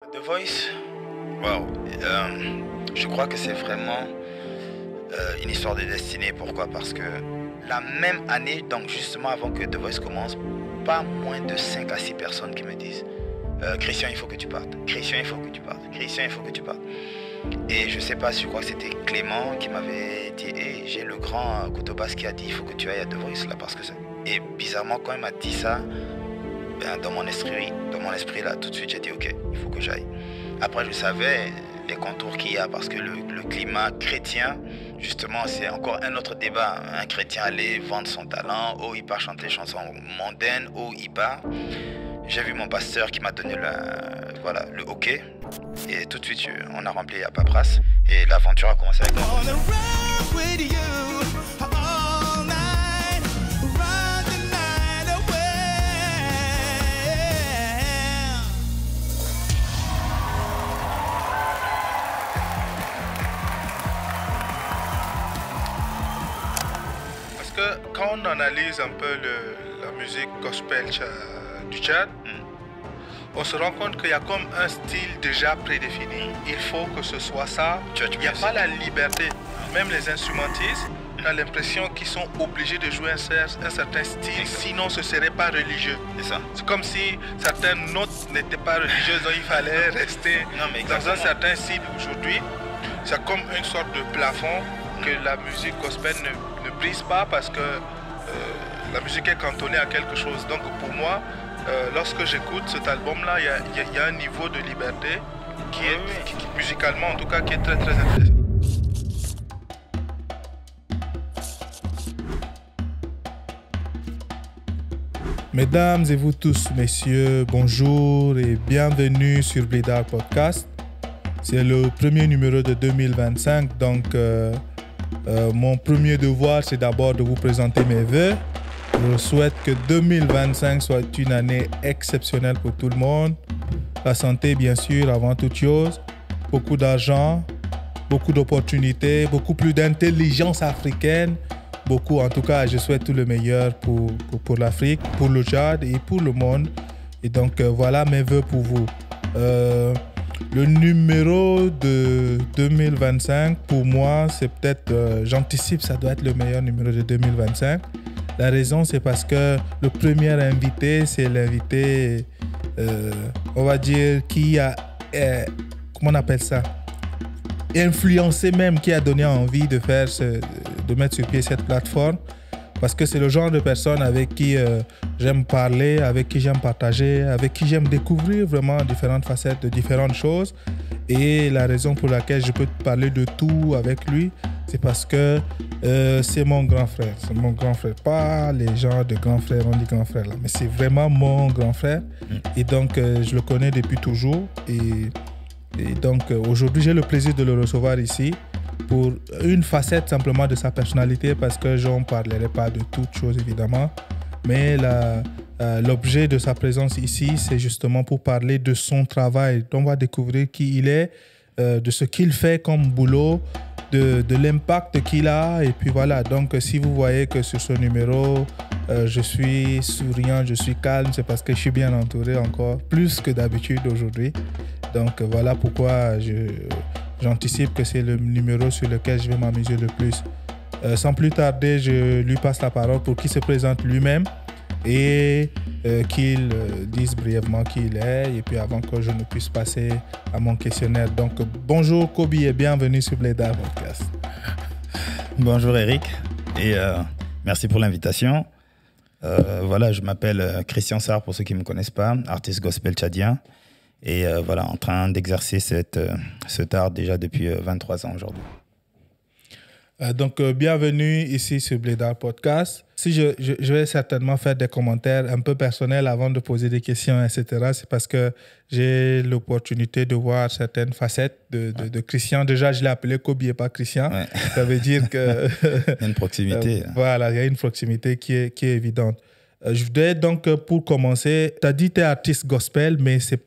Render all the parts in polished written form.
The Voice, wow. Je crois que c'est vraiment une histoire de destinée. Pourquoi? Parce que la même année, donc justement avant que The Voice commence, pas moins de 5 à 6 personnes qui me disent Christian, il faut que tu partes. Christian, il faut que tu partes. Christian, il faut que tu partes. Et je sais pas, je crois que c'était Clément qui m'avait dit hey, j'ai le grand Koutobas qui a dit il faut que tu ailles à The Voice là parce que ça. Et bizarrement, quand il m'a dit ça, ben, dans mon esprit là, tout de suite j'ai dit ok, il faut que j'aille. Après je savais les contours qu'il y a parce que le climat chrétien, justement, c'est encore un autre débat. Un chrétien allait vendre son talent, ou il part chanter des chansons mondaines, ou il part. J'ai vu mon pasteur qui m'a donné le OK. Et tout de suite, on a rempli la paperasse et l'aventure a commencé avec moi. Quand on analyse un peu la musique gospel du Tchad, on se rend compte qu'il y a comme un style déjà prédéfini. Il faut que ce soit ça. Il n'y a pas la liberté. Même les instrumentistes, on a l'impression qu'ils sont obligés de jouer un certain style, sinon ce ne serait pas religieux. C'est comme si certaines notes n'étaient pas religieuses, donc il fallait rester dans un certain style. Aujourd'hui, c'est comme une sorte de plafond que la musique gospel ne brise pas parce que la musique est cantonnée à quelque chose. Donc pour moi, lorsque j'écoute cet album-là, il y a un niveau de liberté qui est musicalement en tout cas qui est très très intéressant. Mesdames et vous tous, messieurs, bonjour et bienvenue sur Blédard Podcast. C'est le premier numéro de 2025, donc mon premier devoir, c'est d'abord de vous présenter mes vœux. Je souhaite que 2025 soit une année exceptionnelle pour tout le monde. La santé, bien sûr, avant toute chose. Beaucoup d'argent, beaucoup d'opportunités, beaucoup plus d'intelligence africaine. Beaucoup, en tout cas, je souhaite tout le meilleur pour l'Afrique, pour le Tchad et pour le monde. Et donc, voilà mes vœux pour vous. Le numéro de 2025, pour moi, c'est peut-être, j'anticipe, ça doit être le meilleur numéro de 2025. La raison, c'est parce que le premier invité, c'est l'invité, on va dire, qui a, comment on appelle ça, influencé même, qui a donné envie de de mettre sur pied cette plateforme. Parce que c'est le genre de personne avec qui j'aime parler, avec qui j'aime partager, avec qui j'aime découvrir vraiment différentes facettes de différentes choses. Et la raison pour laquelle je peux parler de tout avec lui, c'est parce que c'est mon grand frère. C'est mon grand frère. Pas les gens de grand frère, on dit grand frère là, mais c'est vraiment mon grand frère. Et donc, je le connais depuis toujours. Et donc, aujourd'hui, j'ai le plaisir de le recevoir ici pour une facette simplement de sa personnalité, parce que je ne parlerai pas de toutes choses évidemment, mais l'objet de sa présence ici, c'est justement pour parler de son travail. On va découvrir qui il est, de ce qu'il fait comme boulot, de l'impact qu'il a. Et puis voilà, donc si vous voyez que sur ce numéro, je suis souriant, je suis calme, c'est parce que je suis bien entouré encore, plus que d'habitude aujourd'hui. Donc voilà pourquoi j'anticipe que c'est le numéro sur lequel je vais m'amuser le plus. Sans plus tarder, je lui passe la parole pour qu'il se présente lui-même et qu'il dise brièvement qui il est, et puis avant que je ne puisse passer à mon questionnaire. Donc bonjour Kobi et bienvenue sur Blédard Podcast. Bonjour Eric et merci pour l'invitation. Voilà, je m'appelle Christian Sarr pour ceux qui ne me connaissent pas, artiste gospel tchadien. Et voilà, en train d'exercer cet art déjà depuis 23 ans aujourd'hui. Donc, bienvenue ici sur Blédard Podcast. Si je vais certainement faire des commentaires un peu personnels avant de poser des questions, etc., c'est parce que j'ai l'opportunité de voir certaines facettes de Christian. Déjà, je l'ai appelé Kobi et pas Christian. Ouais. Ça veut dire que... il y a une proximité. Voilà, il y a une proximité qui est évidente. Je voudrais donc, pour commencer, tu as dit que tu es artiste gospel, mais c'est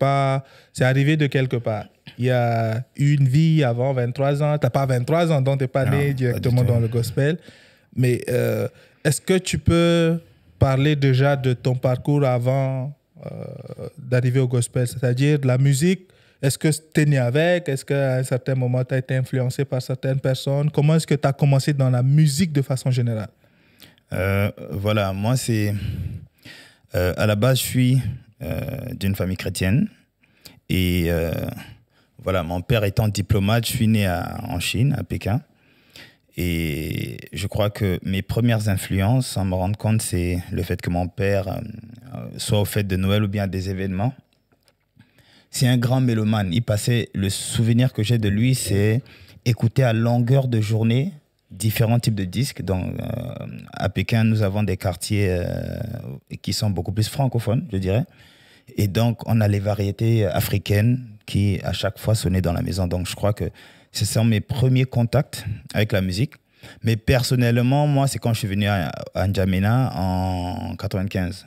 arrivé de quelque part. Il y a eu une vie avant 23 ans. Tu n'as pas 23 ans, donc tu n'es pas né directement dans le gospel. Mais est-ce que tu peux parler déjà de ton parcours avant d'arriver au gospel, c'est-à-dire de la musique Est-ce que tu es né avec? Est-ce qu'à un certain moment, tu as été influencé par certaines personnes? Comment est-ce que tu as commencé dans la musique de façon générale? Voilà, moi, c'est... à la base, je suis d'une famille chrétienne. Et voilà, mon père étant diplomate, je suis né en Chine, à Pékin. Et je crois que mes premières influences, sans me rendre compte, c'est le fait que mon père soit au fête de Noël ou bien à des événements. C'est un grand mélomane. Il passait, le souvenir que j'ai de lui, c'est écouter à longueur de journée différents types de disques. Donc, à Pékin, nous avons des quartiers qui sont beaucoup plus francophones, je dirais. Et donc, on a les variétés africaines qui, à chaque fois, sonnaient dans la maison. Donc, je crois que ce sont mes premiers contacts avec la musique. Mais personnellement, moi, c'est quand je suis venu à N'Djamena en 95.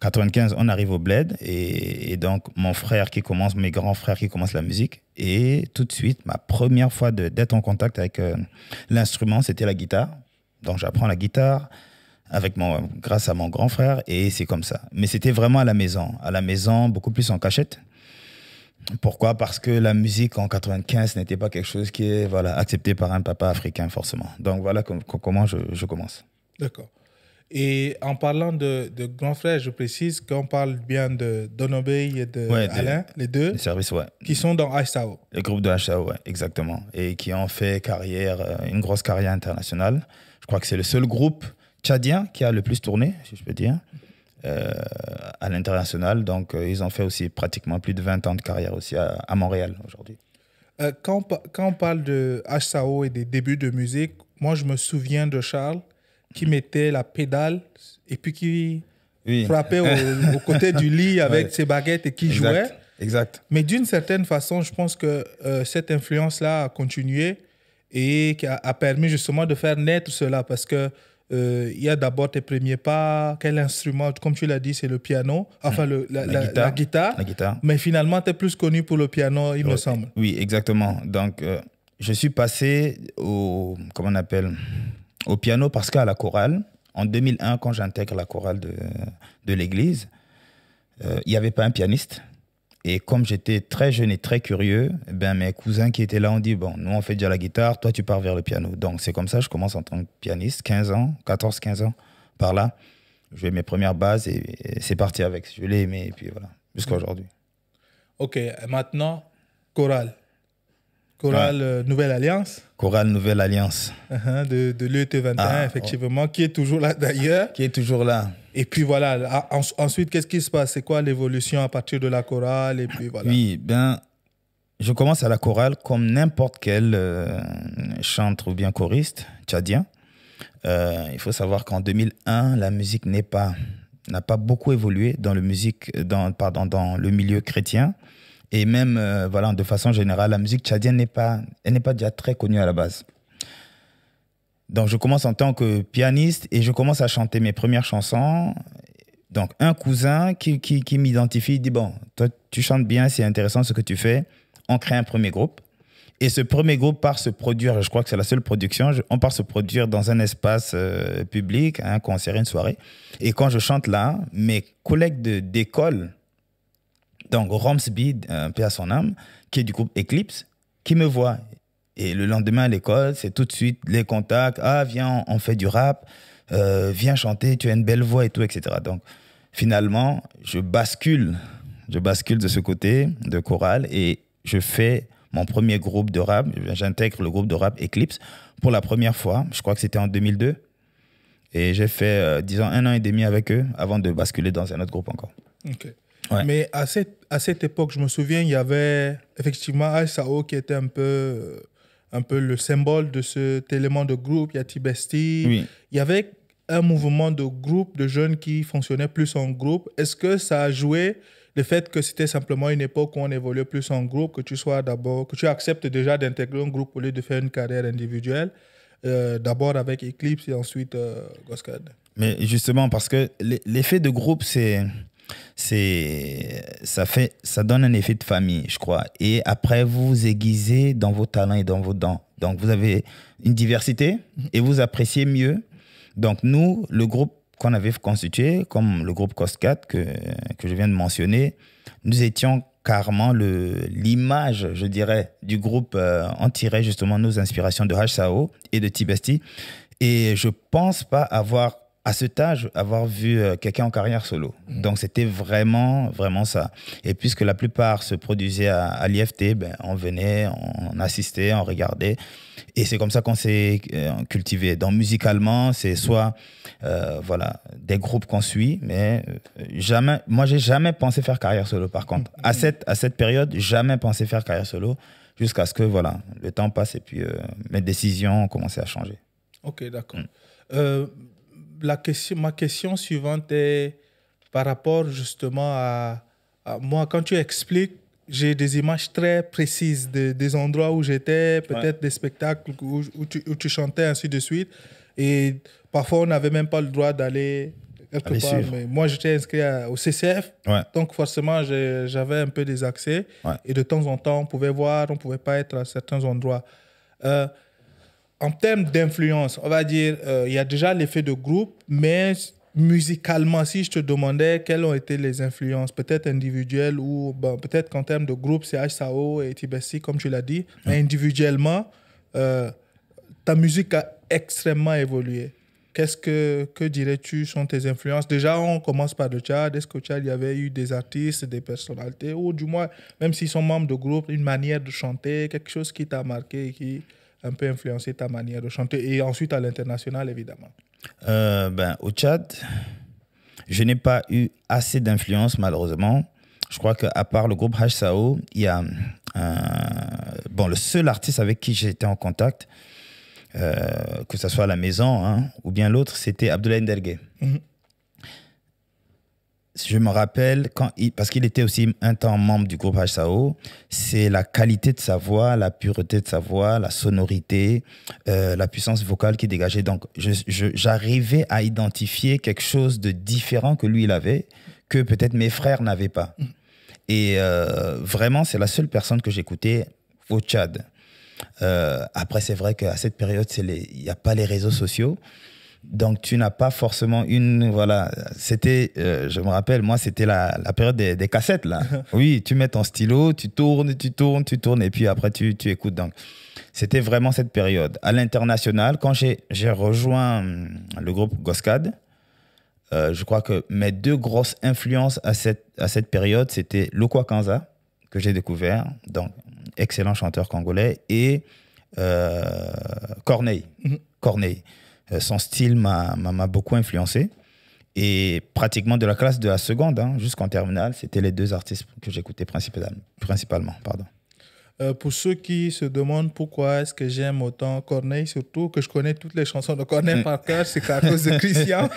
95, on arrive au Bled et donc mes grands frères qui commencent la musique. Et tout de suite, ma première fois d'être en contact avec l'instrument, c'était la guitare. Donc, j'apprends la guitare grâce à mon grand frère et c'est comme ça. Mais c'était vraiment à la maison, beaucoup plus en cachette. Pourquoi? Parce que la musique en 95 n'était pas quelque chose qui est accepté par un papa africain forcément. Donc voilà comment je commence. D'accord. Et en parlant de grand frère, je précise qu'on parle bien de Donobey et Alain, les deux, les services, qui sont dans HSAO. Le groupe de HSAO, ouais, exactement. Et qui ont fait une grosse carrière internationale. Je crois que c'est le seul groupe tchadien qui a le plus tourné, si je peux dire. À l'international. Donc, ils ont fait aussi pratiquement plus de 20 ans de carrière aussi à Montréal aujourd'hui. Quand on parle de HSAO et des débuts de musique, moi, je me souviens de Charles qui mettait la pédale et puis qui frappait au côté du lit avec ses baguettes et qui jouait. Exact. Mais d'une certaine façon, je pense que cette influence-là a continué et qui a permis justement de faire naître cela parce que il y a d'abord tes premiers pas, quel instrument, comme tu l'as dit, c'est le piano, enfin la guitare. Mais finalement, tu es plus connu pour le piano, il me semble. Oui, exactement. Donc, je suis passé au piano parce qu'à la chorale, en 2001, quand j'intègre la chorale de l'église, il n'y avait pas un pianiste. Et comme j'étais très jeune et très curieux, mes cousins qui étaient là ont dit, bon, nous on fait déjà la guitare, toi tu pars vers le piano. Donc c'est comme ça que je commence en tant que pianiste, 14-15 ans, par là. Je fais mes premières bases et c'est parti avec. Je l'ai aimé et puis voilà, jusqu'à aujourd'hui. Ok, maintenant, chorale. Chorale Nouvelle Alliance. Chorale Nouvelle Alliance. De l'ET21, effectivement, qui est toujours là d'ailleurs. Qui est toujours là. Et puis voilà, ensuite, qu'est-ce qui se passe? C'est quoi l'évolution à partir de la chorale? Et puis voilà. Oui, je commence à la chorale comme n'importe quel chantre ou bien choriste tchadien. Il faut savoir qu'en 2001, la musique n'a pas beaucoup évolué dans le milieu chrétien. Et même, de façon générale, la musique tchadienne n'est pas déjà très connue à la base. Donc, je commence en tant que pianiste et je commence à chanter mes premières chansons. Donc, un cousin qui m'identifie, il dit, bon, toi, tu chantes bien, c'est intéressant ce que tu fais. On crée un premier groupe. Et ce premier groupe part se produire, je crois que c'est la seule production, on part se produire dans un espace public, un concert, une soirée. Et quand je chante là, mes collègues d'école, donc Romsby, paix à son âme, qui est du groupe Eclipse, qui me voit. Et le lendemain à l'école, c'est tout de suite les contacts. Ah, viens, on fait du rap. Viens chanter, tu as une belle voix et tout, etc. Donc, finalement, je bascule de ce côté de chorale et je fais mon premier groupe de rap. J'intègre le groupe de rap Eclipse pour la première fois. Je crois que c'était en 2002. Et j'ai fait, disons, 1 an et demi avec eux avant de basculer dans un autre groupe encore. OK. Ouais. Mais à cette époque, je me souviens, il y avait effectivement HSAO qui était un peu le symbole de cet élément de groupe. Il y a Tibesti. Oui. Il y avait un mouvement de groupe de jeunes qui fonctionnait plus en groupe. Est-ce que ça a joué le fait que c'était simplement une époque où on évoluait plus en groupe, que tu acceptes déjà d'intégrer un groupe au lieu de faire une carrière individuelle, d'abord avec Eclipse et ensuite Goscard? Mais justement, parce que l'effet de groupe, ça donne un effet de famille, je crois. Et après, vous vous aiguisez dans vos talents et dans vos dents. Donc, vous avez une diversité et vous appréciez mieux. Donc, nous, le groupe qu'on avait constitué, comme le groupe COS4 que je viens de mentionner, nous étions carrément l'image, je dirais, du groupe. On tirait justement nos inspirations de H.Sao et de T-Bestie. Et je pense pas avoir, à cet âge, avoir vu quelqu'un en carrière solo. Donc, c'était vraiment, vraiment ça. Et puisque la plupart se produisaient à l'IFT, ben, on venait, on assistait, on regardait. Et c'est comme ça qu'on s'est cultivé. Donc, musicalement, c'est soit voilà, des groupes qu'on suit, mais jamais, moi, j'ai jamais pensé faire carrière solo, par contre. À cette période, jamais pensé faire carrière solo, jusqu'à ce que, voilà, le temps passe et puis mes décisions ont commencé à changer. Ok, d'accord. Ma question suivante est par rapport justement à moi, quand tu expliques, j'ai des images très précises des endroits où j'étais, peut-être des spectacles où tu chantais, ainsi de suite. Et parfois, on n'avait même pas le droit d'aller quelque part. Mais moi, j'étais inscrit au CCF, donc forcément, j'avais un peu des accès. Et de temps en temps, on pouvait voir, on ne pouvait pas être à certains endroits. En termes d'influence, on va dire, il y a déjà l'effet de groupe, mais musicalement, si je te demandais quelles ont été les influences, peut-être individuelles ou peut-être qu'en termes de groupe, c'est H.Sao et T-Bestie, comme tu l'as dit, mais individuellement, ta musique a extrêmement évolué. Que dirais-tu sont tes influences? Déjà, on commence par le Tchad. Est-ce qu'au Tchad, il y avait eu des artistes, des personnalités, ou du moins, même s'ils sont membres de groupe, une manière de chanter, quelque chose qui t'a marqué et qui un peu influencé ta manière de chanter, et ensuite à l'international, évidemment? Au Tchad, je n'ai pas eu assez d'influence, malheureusement. Je crois qu'à part le groupe H.Sao, il y a le seul artiste avec qui j'étais en contact, que ce soit à la maison ou bien l'autre, c'était Abdoulaye Ndelgué. Je me rappelle, parce qu'il était aussi un temps membre du groupe H.Sao, c'est la qualité de sa voix, la pureté de sa voix, la sonorité, la puissance vocale qu'il dégageait. Donc, j'arrivais à identifier quelque chose de différent que lui, il avait, que peut-être mes frères n'avaient pas. Et vraiment, c'est la seule personne que j'écoutais au Tchad. Après, c'est vrai qu'à cette période, il n'y a pas les réseaux sociaux. Donc, tu n'as pas forcément voilà, c'était, je me rappelle, moi, c'était la période des cassettes, là. Oui, tu mets ton stylo, tu tournes, et puis après, tu écoutes. Donc, c'était vraiment cette période. À l'international, quand j'ai rejoint le groupe Goscad, je crois que mes deux grosses influences à cette période, c'était Lokwa Kanza, que j'ai découvert, donc, excellent chanteur congolais, et Corneille. Corneille. Son style m'a beaucoup influencé. Et pratiquement de la classe de la seconde jusqu'en terminale, c'était les deux artistes que j'écoutais principalement. Pour ceux qui se demandent pourquoi est-ce que j'aime autant Corneille, surtout que je connais toutes les chansons de Corneille par cœur, c'est à cause de Christian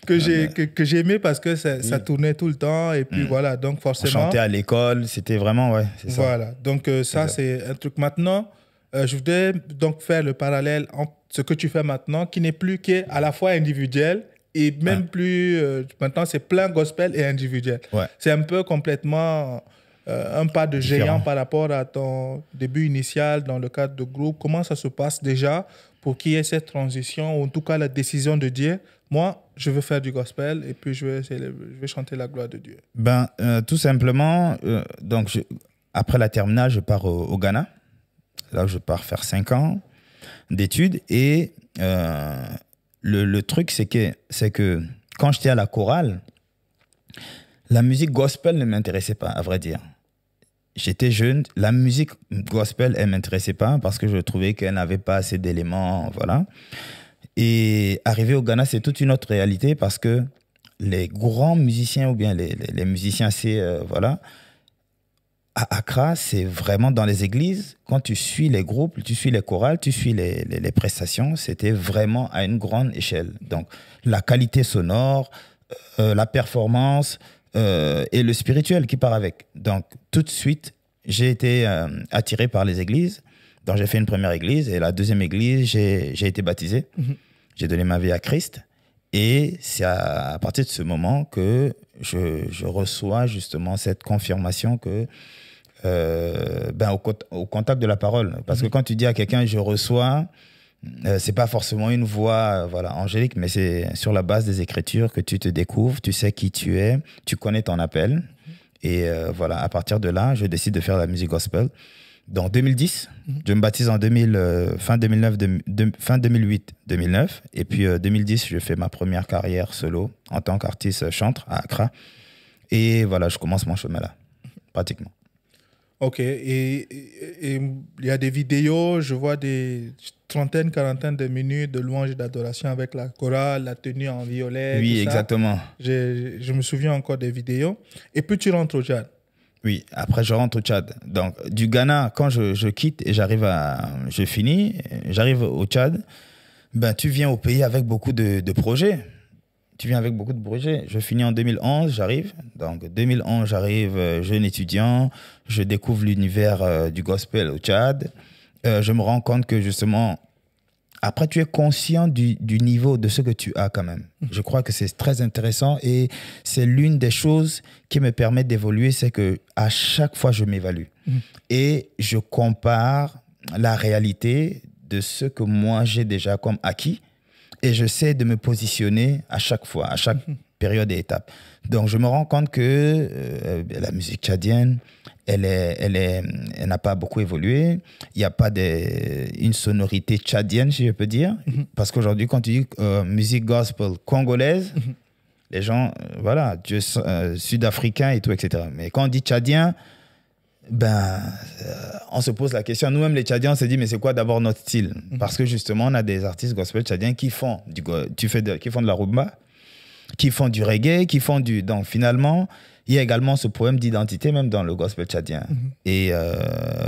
que j'aimais parce que ça tournait tout le temps. Et puis voilà, donc forcément... On chantait à l'école, c'était vraiment, c'est ça. Voilà, donc ça c'est un truc. Maintenant, je voudrais donc faire le parallèle entre ce que tu fais maintenant, qui n'est plus qu'à la fois individuel et même plus... maintenant, c'est plein gospel et individuel. C'est un peu complètement un pas de géant par rapport à ton début initial dans le cadre de groupe. Comment ça se passe déjà pour qu'il y ait cette transition, ou en tout cas la décision de dire, moi, je veux faire du gospel et puis je vais chanter la gloire de Dieu? Tout simplement, après la terminale, je pars au Ghana. Là, je pars faire 5 ans d'études. Et le truc, c'est que quand j'étais à la chorale, la musique gospel ne m'intéressait pas, à vrai dire. J'étais jeune, la musique gospel, elle ne m'intéressait pas parce que je trouvais qu'elle n'avait pas assez d'éléments, voilà. Et arrivé au Ghana, c'est toute une autre réalité parce que les grands musiciens ou bien les musiciens assez, voilà, à Accra, c'est vraiment dans les églises, quand tu suis les groupes, tu suis les chorales, tu suis les prestations, c'était vraiment à une grande échelle. Donc, la qualité sonore, la performance et le spirituel qui part avec. Donc, tout de suite, j'ai été attiré par les églises. Donc, j'ai fait une première église et la deuxième église, j'ai été baptisé. J'ai donné ma vie à Christ. Et c'est à partir de ce moment que je reçois justement cette confirmation que au contact de la parole. Parce que quand tu dis à quelqu'un « je reçois », c'est pas forcément une voix angélique, mais c'est sur la base des Écritures que tu te découvres, tu sais qui tu es, tu connais ton appel. Et voilà, à partir de là, je décide de faire la musique gospel. Donc 2010, je me baptise en fin 2008-2009. Et puis 2010, je fais ma première carrière solo en tant qu'artiste chantre à Accra. Et voilà, je commence mon chemin là, pratiquement. Ok, et il y a des vidéos, je vois des trentaines, quarantaines de minutes de louanges et d'adoration avec la chorale, la tenue en violet. Oui, tout ça. exactement. Je me souviens encore des vidéos. Et puis tu rentres au Tchad. Oui, après je rentre au Tchad. Donc du Ghana, quand je quitte et j'arrive au Tchad, ben, tu viens au pays avec beaucoup de projets. Tu viens avec beaucoup de projets. Je finis en 2011, j'arrive. Donc, 2011, j'arrive jeune étudiant. Je découvre l'univers du gospel au Tchad. Je me rends compte que, justement, après, tu es conscient du niveau de ce que tu as quand même. Je crois que c'est très intéressant et c'est l'une des choses qui me permet d'évoluer, c'est qu'à chaque fois, je m'évalue. Et je compare la réalité de ce que moi, j'ai déjà comme acquis. Et j'essaie de me positionner à chaque fois, à chaque période et étape. Donc, je me rends compte que la musique tchadienne, elle n'a pas beaucoup évolué. Il n'y a pas une sonorité tchadienne, si je peux dire. Parce qu'aujourd'hui, quand tu dis musique gospel congolaise, les gens, voilà, sud-africain et tout, etc. Mais quand on dit tchadien, ben, on se pose la question. Nous-mêmes, les Tchadiens, on se dit, mais c'est quoi d'abord notre style? Parce que justement, on a des artistes gospel tchadiens qui font de la rumba, qui font du reggae, Donc, finalement, il y a également ce problème d'identité, même dans le gospel tchadien. Et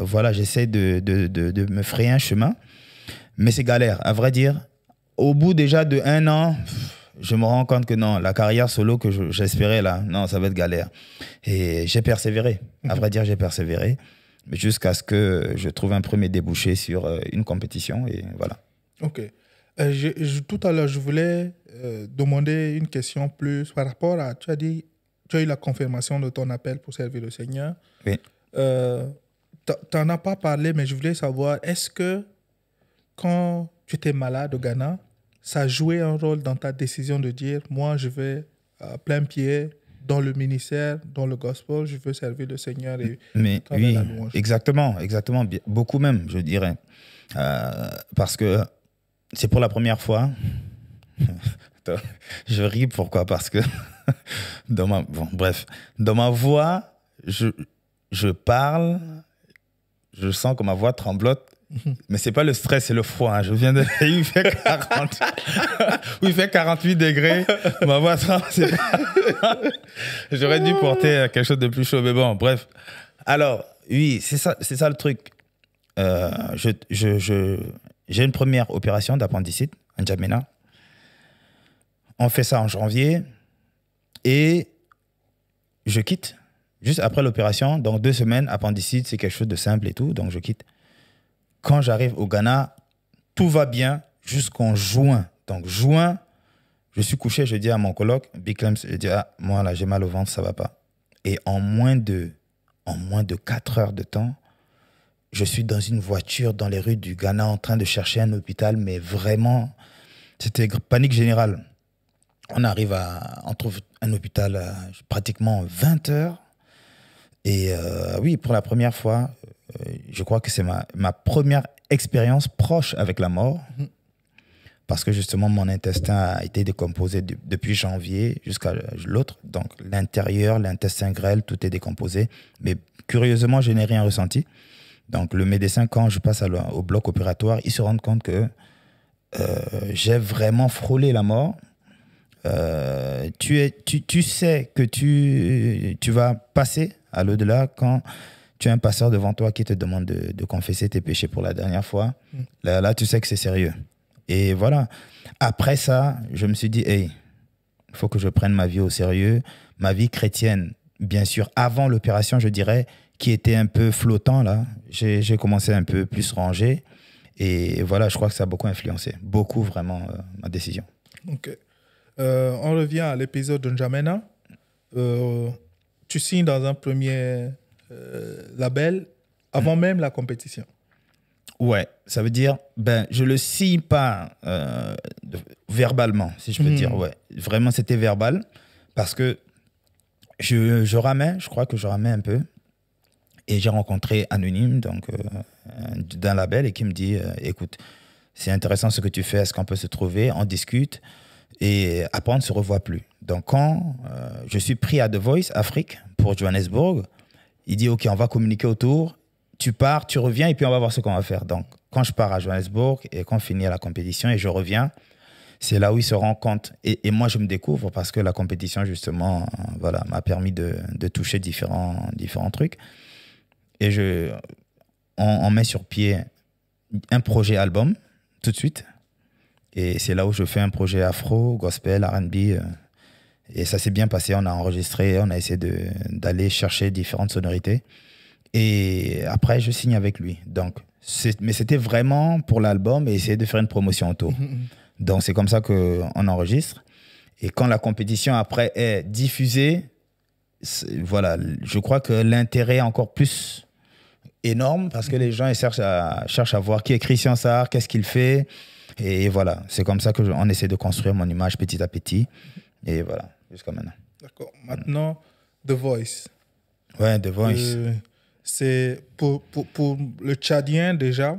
voilà, j'essaie de me frayer un chemin. Mais c'est galère, à vrai dire. Au bout déjà de 1 an, je me rends compte que non, la carrière solo que j'espérais là, non, ça va être galère. Et j'ai persévéré. À vrai dire, j'ai persévéré jusqu'à ce que je trouve un premier débouché sur une compétition et voilà. Ok. Tout à l'heure, je voulais demander une question plus par rapport à, tu as dit, tu as eu la confirmation de ton appel pour servir le Seigneur. Oui. Tu n'en as pas parlé, mais je voulais savoir, est-ce que quand tu étais malade au Ghana, ça a joué un rôle dans ta décision de dire, moi, je vais à plein pied dans le ministère, dans le gospel, je veux servir le Seigneur et oui, la louange. Exactement. Beaucoup même, je dirais. Parce que c'est pour la première fois. Je ris, pourquoi? Parce que dans ma voix, je parle, je sens que ma voix tremblote. Mais c'est pas le stress, c'est le froid. Hein. Je viens de... Il fait 48 degrés. Ma voix tremble. J'aurais dû porter quelque chose de plus chaud. Mais bon, bref. Alors, oui, c'est ça le truc. J'ai une première opération d'appendicite, en N'Djamena. On fait ça en janvier. Et je quitte. Juste après l'opération, dans 2 semaines, appendicite, c'est quelque chose de simple et tout. Donc, je quitte. Quand j'arrive au Ghana, tout va bien jusqu'en juin. Donc, juin, je suis couché, je dis à mon coloc, Big Clems, je dis, moi, là, j'ai mal au ventre, ça va pas. Et en moins de 4 heures de temps, je suis dans une voiture dans les rues du Ghana en train de chercher un hôpital, mais vraiment, c'était panique générale. On trouve un hôpital pratiquement 20 heures. Et oui, pour la première fois, je crois que c'est ma première expérience proche avec la mort. Parce que justement, mon intestin a été décomposé depuis janvier jusqu'à l'autre. Donc, l'intérieur, l'intestin grêle, tout est décomposé. Mais curieusement, je n'ai rien ressenti. Donc, le médecin, quand je passe au bloc opératoire, il se rend compte que j'ai vraiment frôlé la mort. Tu sais que tu vas passer à l'au-delà quand tu as un pasteur devant toi qui te demande de confesser tes péchés pour la dernière fois. Là, tu sais que c'est sérieux. Et voilà. Après ça, je me suis dit, hey, il faut que je prenne ma vie au sérieux. Ma vie chrétienne, bien sûr, avant l'opération, je dirais, qui était un peu flottant, là. J'ai commencé un peu plus rangé. Et voilà, je crois que ça a beaucoup influencé. Beaucoup, vraiment, ma décision. Ok. On revient à l'épisode de N'Djamena. Tu signes dans un premier label avant même la compétition. Ouais, ça veut dire, je le signe pas verbalement, si je peux dire. Ouais, vraiment, c'était verbal parce que je ramais, je crois que je ramais un peu. Et j'ai rencontré Anonyme, donc d'un label, et qui me dit écoute, c'est intéressant ce que tu fais, est-ce qu'on peut se trouver, on discute, et après on ne se revoit plus. Donc quand je suis pris à The Voice Afrique pour Johannesburg, il dit ok, on va communiquer autour, tu pars, tu reviens, et puis on va voir ce qu'on va faire. Donc quand je pars à Johannesburg et qu'on finit la compétition et je reviens, c'est là où il se rend compte. Et moi, je me découvre parce que la compétition, justement, voilà, m'a permis de toucher différents trucs. Et on met sur pied un projet album tout de suite. Et c'est là où je fais un projet afro, gospel, R&B. Et ça s'est bien passé. On a enregistré, on a essayé d'aller chercher différentes sonorités. Et après, je signe avec lui. Donc, mais c'était vraiment pour l'album et essayer de faire une promotion autour. Donc, c'est comme ça qu'on enregistre. Et quand la compétition, après, est diffusée, voilà, je crois que l'intérêt est encore plus énorme parce que les gens ils cherchent à voir qui est Christian Sarr, qu'est-ce qu'il fait. Et voilà, c'est comme ça qu'on essaie de construire mon image petit à petit. Et voilà, jusqu'à maintenant. D'accord. Maintenant, The Voice. Ouais, The Voice. C'est pour le Tchadien, déjà,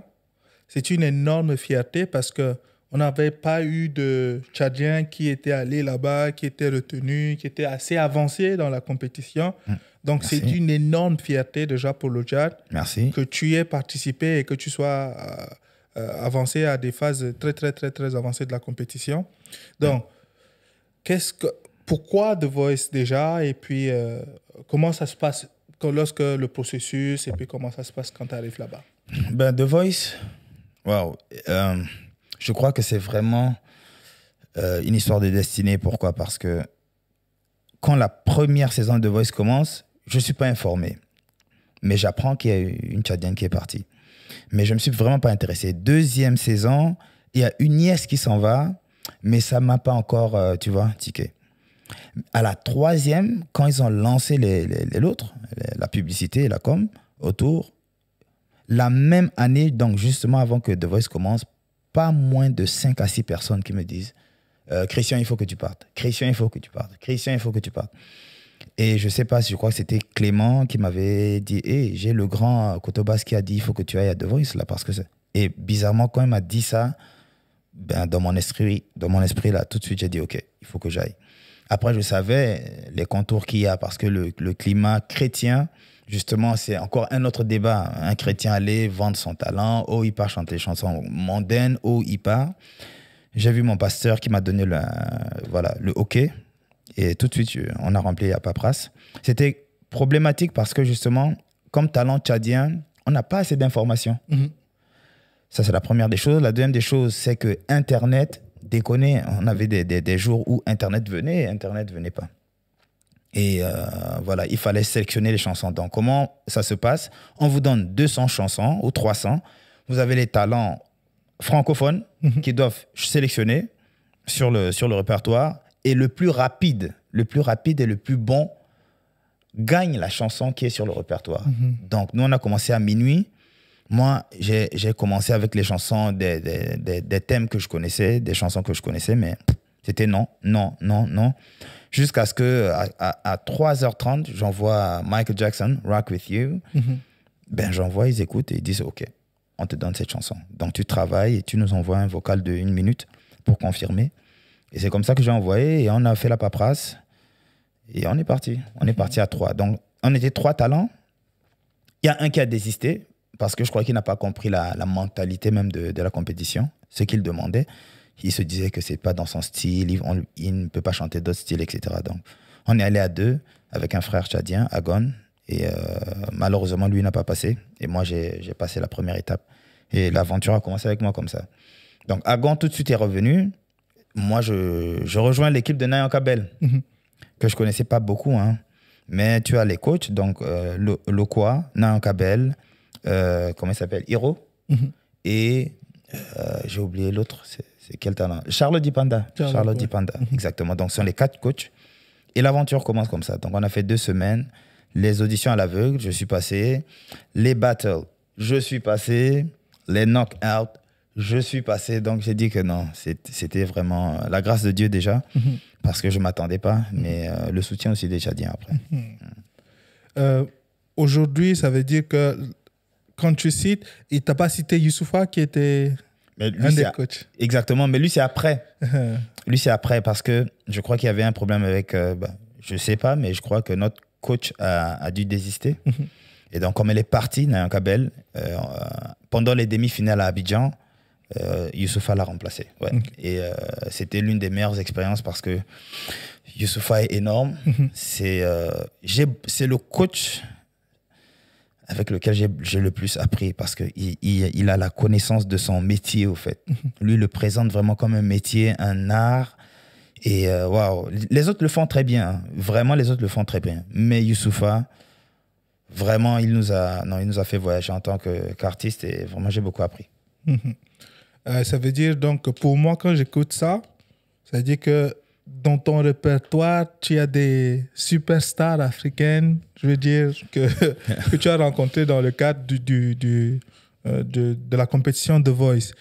c'est une énorme fierté parce qu'on n'avait pas eu de Tchadien qui était allé là-bas, qui était retenu, qui était assez avancé dans la compétition. Donc, Merci. c'est une énorme fierté déjà pour le Tchad. Merci. Que tu aies participé et que tu sois avancé à des phases très, très, très, très avancées de la compétition. Donc, pourquoi The Voice déjà? Et puis, comment ça se passe lorsque le processus, et puis comment ça se passe quand tu arrives là-bas? Ben, The Voice, wow. Je crois que c'est vraiment une histoire de destinée. Pourquoi? Parce que quand la première saison de The Voice commence, je ne suis pas informé. Mais j'apprends qu'il y a une Tchadienne qui est partie. Mais je ne me suis vraiment pas intéressé. Deuxième saison, il y a une nièce qui s'en va, mais ça ne m'a pas encore, tu vois, tiqué. À la troisième, quand ils ont lancé l'autre, la publicité et la com autour, la même année, donc justement avant que The Voice commence, pas moins de 5 à 6 personnes qui me disent Christian, il faut que tu partes. Christian, il faut que tu partes. Christian, il faut que tu partes. Et je ne sais pas, je crois que c'était Clément qui m'avait dit hey, j'ai le grand Kotobas qui a dit il faut que tu ailles à The Voice là parce que et bizarrement quand il m'a dit ça, ben, dans mon esprit là, tout de suite j'ai dit ok, il faut que j'aille. Après, je savais les contours qu'il y a parce que le climat chrétien, justement, c'est encore un autre débat. Un chrétien allait vendre son talent, il part chanter des chansons mondaines, il part. J'ai vu mon pasteur qui m'a donné le OK. Et tout de suite, on a rempli la paperasse. C'était problématique parce que, justement, comme talent tchadien, on n'a pas assez d'informations. Ça, c'est la première des choses. La deuxième des choses, c'est que Internet... déconner, on avait des jours où Internet venait pas. Et voilà, il fallait sélectionner les chansons. Donc, comment ça se passe? On vous donne 200 chansons ou 300. Vous avez les talents francophones qui doivent sélectionner sur le répertoire. Et le plus rapide et le plus bon gagne la chanson qui est sur le répertoire. Donc, nous, on a commencé à minuit. Moi, j'ai commencé avec les chansons, des thèmes que je connaissais, des chansons que je connaissais, mais c'était non. Jusqu'à ce qu'à 3h30, j'envoie Michael Jackson, Rock With You. Ben, j'envoie, ils écoutent et ils disent, OK, on te donne cette chanson. Donc, tu travailles et tu nous envoies un vocal de 1 minute pour confirmer. Et c'est comme ça que j'ai envoyé et on a fait la paperasse et on est parti. On est parti à 3. Donc, on était 3 talents. Il y a un qui a désisté. Parce que je crois qu'il n'a pas compris la mentalité même de la compétition, ce qu'il demandait. Il se disait que ce n'est pas dans son style, il ne peut pas chanter d'autres styles, etc. Donc, on est allé à 2 avec un frère tchadien, Agon, et malheureusement, lui n'a pas passé. Et moi, j'ai passé la première étape. Et l'aventure a commencé avec moi comme ça. Donc, Agon tout de suite est revenu. Moi, je rejoins l'équipe de Nayan Kabel, que je ne connaissais pas beaucoup. Hein. Mais tu as les coachs, donc Lokwa, Nayan Kabel, comment il s'appelle? Hiro. Et j'ai oublié l'autre, c'est quel talent? Charles Dipanda. Charles Dipanda, exactement. Donc, ce sont les 4 coachs. Et l'aventure commence comme ça. Donc, on a fait 2 semaines. Les auditions à l'aveugle, je suis passé. Les battles, je suis passé. Les knock-out, je suis passé. Donc, j'ai dit que non, c'était vraiment la grâce de Dieu déjà. parce que je ne m'attendais pas, mais le soutien aussi des Tchadiens après. Aujourd'hui, ça veut dire que quand tu cites, il t'a pas cité Youssoupha qui était un des coachs. Exactement, mais lui, c'est après. Lui, c'est après parce que je crois qu'il y avait un problème avec, je ne sais pas, mais je crois que notre coach a dû désister. Et donc, comme elle est partie, Nayan Kabel, pendant les demi-finales à Abidjan, Youssoupha l'a remplacé. Ouais. Et c'était l'une des meilleures expériences parce que Youssoupha est énorme. C'est le coach avec lequel j'ai le plus appris parce qu'il a la connaissance de son métier, au fait. Lui, il le présente vraiment comme un métier, un art. Et waouh, les autres le font très bien. Hein. Vraiment, les autres le font très bien. Mais Youssoupha, vraiment, il nous a fait voyager en tant qu'artiste et vraiment, j'ai beaucoup appris. Ça veut dire donc, pour moi, quand j'écoute ça, ça veut dire que dans ton répertoire, tu as des superstars africaines, je veux dire, que tu as rencontrées dans le cadre de la compétition The Voice.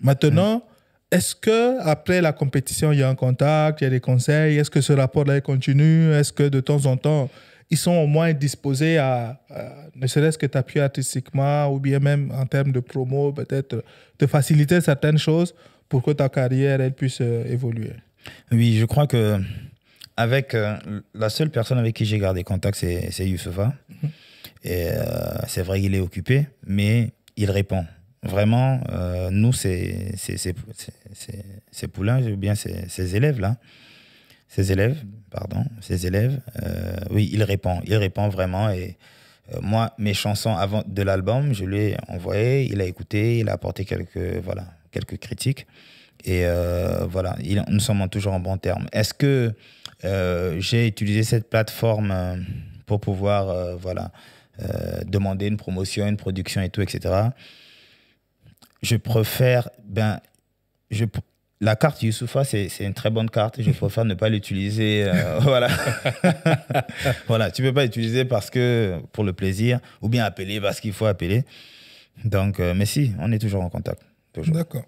Maintenant, est-ce qu'après la compétition, il y a un contact, il y a des conseils? Est-ce que ce rapport-là continue? Est-ce que de temps en temps, ils sont au moins disposés à ne serait-ce que t'appuyer artistiquement ou bien même en termes de promo, peut-être te faciliter certaines choses pour que ta carrière elle puisse évoluer? Oui, je crois que avec la seule personne avec qui j'ai gardé contact, c'est Youssoupha. Et c'est vrai qu'il est occupé, mais il répond. Vraiment, nous, c'est poulains, ou bien ces élèves-là. Ses élèves, oui, il répond vraiment. Et moi, mes chansons avant de l'album, je lui ai envoyé, il a écouté, il a apporté quelques critiques. Et voilà, nous sommes toujours en bons termes. Est-ce que j'ai utilisé cette plateforme pour pouvoir demander une promotion, une production et tout, etc. Je préfère... La carte Youssoupha, c'est une très bonne carte et je préfère ne pas l'utiliser. Voilà. Voilà, tu ne peux pas l'utiliser pour le plaisir ou bien appeler parce qu'il faut appeler. Donc, mais si, on est toujours en contact. Toujours. D'accord.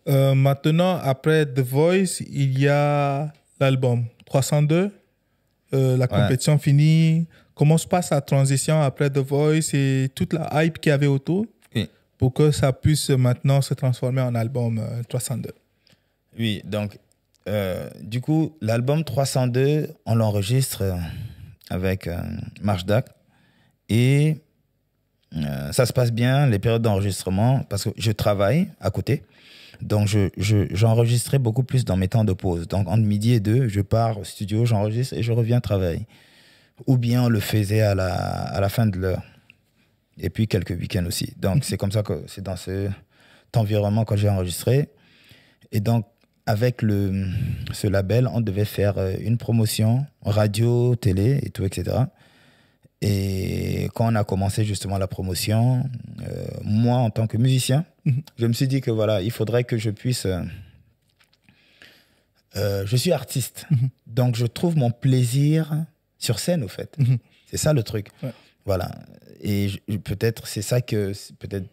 Maintenant, après The Voice, il y a l'album 302. La compétition finie. Comment se passe la transition après The Voice et toute la hype qu'il y avait autour pour que ça puisse maintenant se transformer en album 302? Oui, donc, du coup, l'album 302, on l'enregistre avec Marchdak. Et ça se passe bien, les périodes d'enregistrement, parce que je travaille à côté. Donc, j'enregistrais beaucoup plus dans mes temps de pause. Donc, entre midi et 2, je pars au studio, j'enregistre et je reviens travailler. Ou bien on le faisait à la fin de l'heure. Et puis, quelques week-ends aussi. Donc, c'est comme ça que c'est dans cet environnement que j'ai enregistré. Et donc, avec ce label, on devait faire une promotion, radio, télé et tout, etc. Et quand on a commencé justement la promotion, moi, en tant que musicien, je me suis dit que voilà, il faudrait que je puisse... je suis artiste, donc je trouve mon plaisir sur scène, au fait. C'est ça le truc. Ouais. Voilà. Et peut-être, c'est ça que peut-être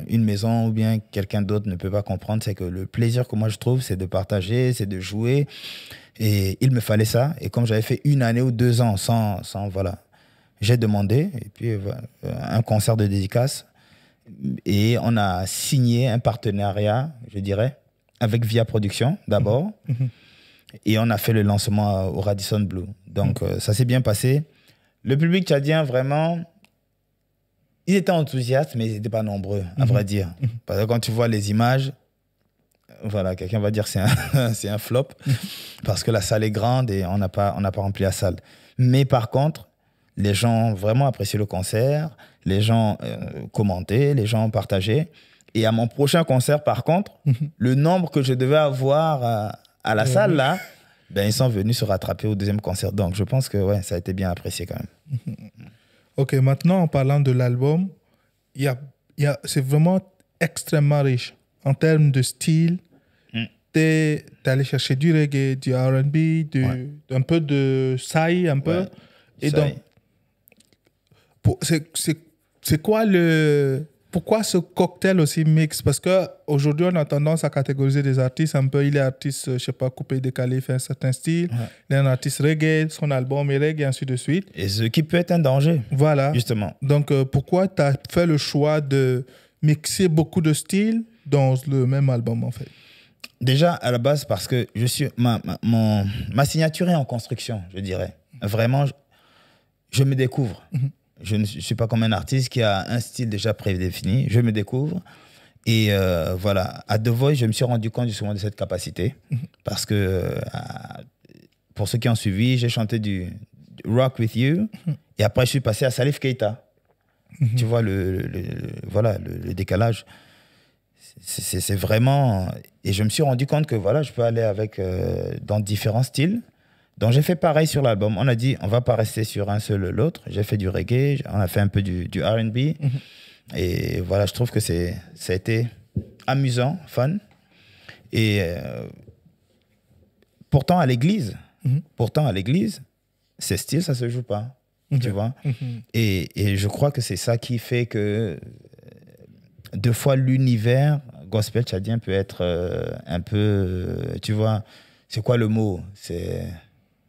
une maison ou bien quelqu'un d'autre ne peut pas comprendre, c'est que le plaisir que moi je trouve, c'est de partager, c'est de jouer. Et il me fallait ça. Et comme j'avais fait 1 année ou 2 ans sans voilà, j'ai demandé, et puis un concert de dédicace. Et on a signé un partenariat, je dirais, avec Via Production d'abord. Et on a fait le lancement au Radisson Blu. Donc ça s'est bien passé. Le public tchadien, vraiment, ils étaient enthousiastes, mais ils n'étaient pas nombreux, à vrai dire. Parce que quand tu vois les images, voilà, quelqu'un va dire que c'est un flop, parce que la salle est grande et on n'a pas rempli la salle. Mais par contre, les gens ont vraiment apprécié le concert, les gens commentaient, les gens partageaient. Et à mon prochain concert, par contre, le nombre que je devais avoir à la salle, là, ben, ils sont venus se rattraper au 2e concert. Donc, je pense que ouais, ça a été bien apprécié quand même. Ok, maintenant, en parlant de l'album, c'est vraiment extrêmement riche en termes de style. T'es allé chercher du reggae, du R&B, un peu de Psy, un peu. Ouais, et donc, c'est quoi le pourquoi ce cocktail aussi mix? Parce qu'aujourd'hui, on a tendance à catégoriser des artistes un peu. Il est artiste, je ne sais pas, coupé, décalé, fait un certain style. Ouais. Il est un artiste reggae, son album est reggae, et ainsi de suite. Et ce qui peut être un danger. Voilà. Justement. Donc, pourquoi tu as fait le choix de mixer beaucoup de styles dans le même album, en fait? Déjà, à la base, parce que ma signature est en construction, je dirais. Vraiment, je me découvre. Je ne suis pas comme un artiste qui a un style déjà prédéfini. Je me découvre. Et voilà, à The Voice, je me suis rendu compte justement de cette capacité. Parce que, pour ceux qui ont suivi, j'ai chanté du Rock With You. Et après, je suis passé à Salif Keita. Tu vois voilà, le décalage. C'est vraiment... Et je me suis rendu compte que voilà, je peux aller dans différents styles. Donc, j'ai fait pareil sur l'album. On a dit, on ne va pas rester sur un seul ou l'autre. J'ai fait du reggae, on a fait un peu du R&B. Et voilà, je trouve que ça a été amusant, fun. Et pourtant, à l'église, ces styles, ça ne se joue pas. Tu vois. Et je crois que c'est ça qui fait que, deux fois, l'univers gospel tchadien peut être un peu, tu vois, c'est quoi le mot? C'est...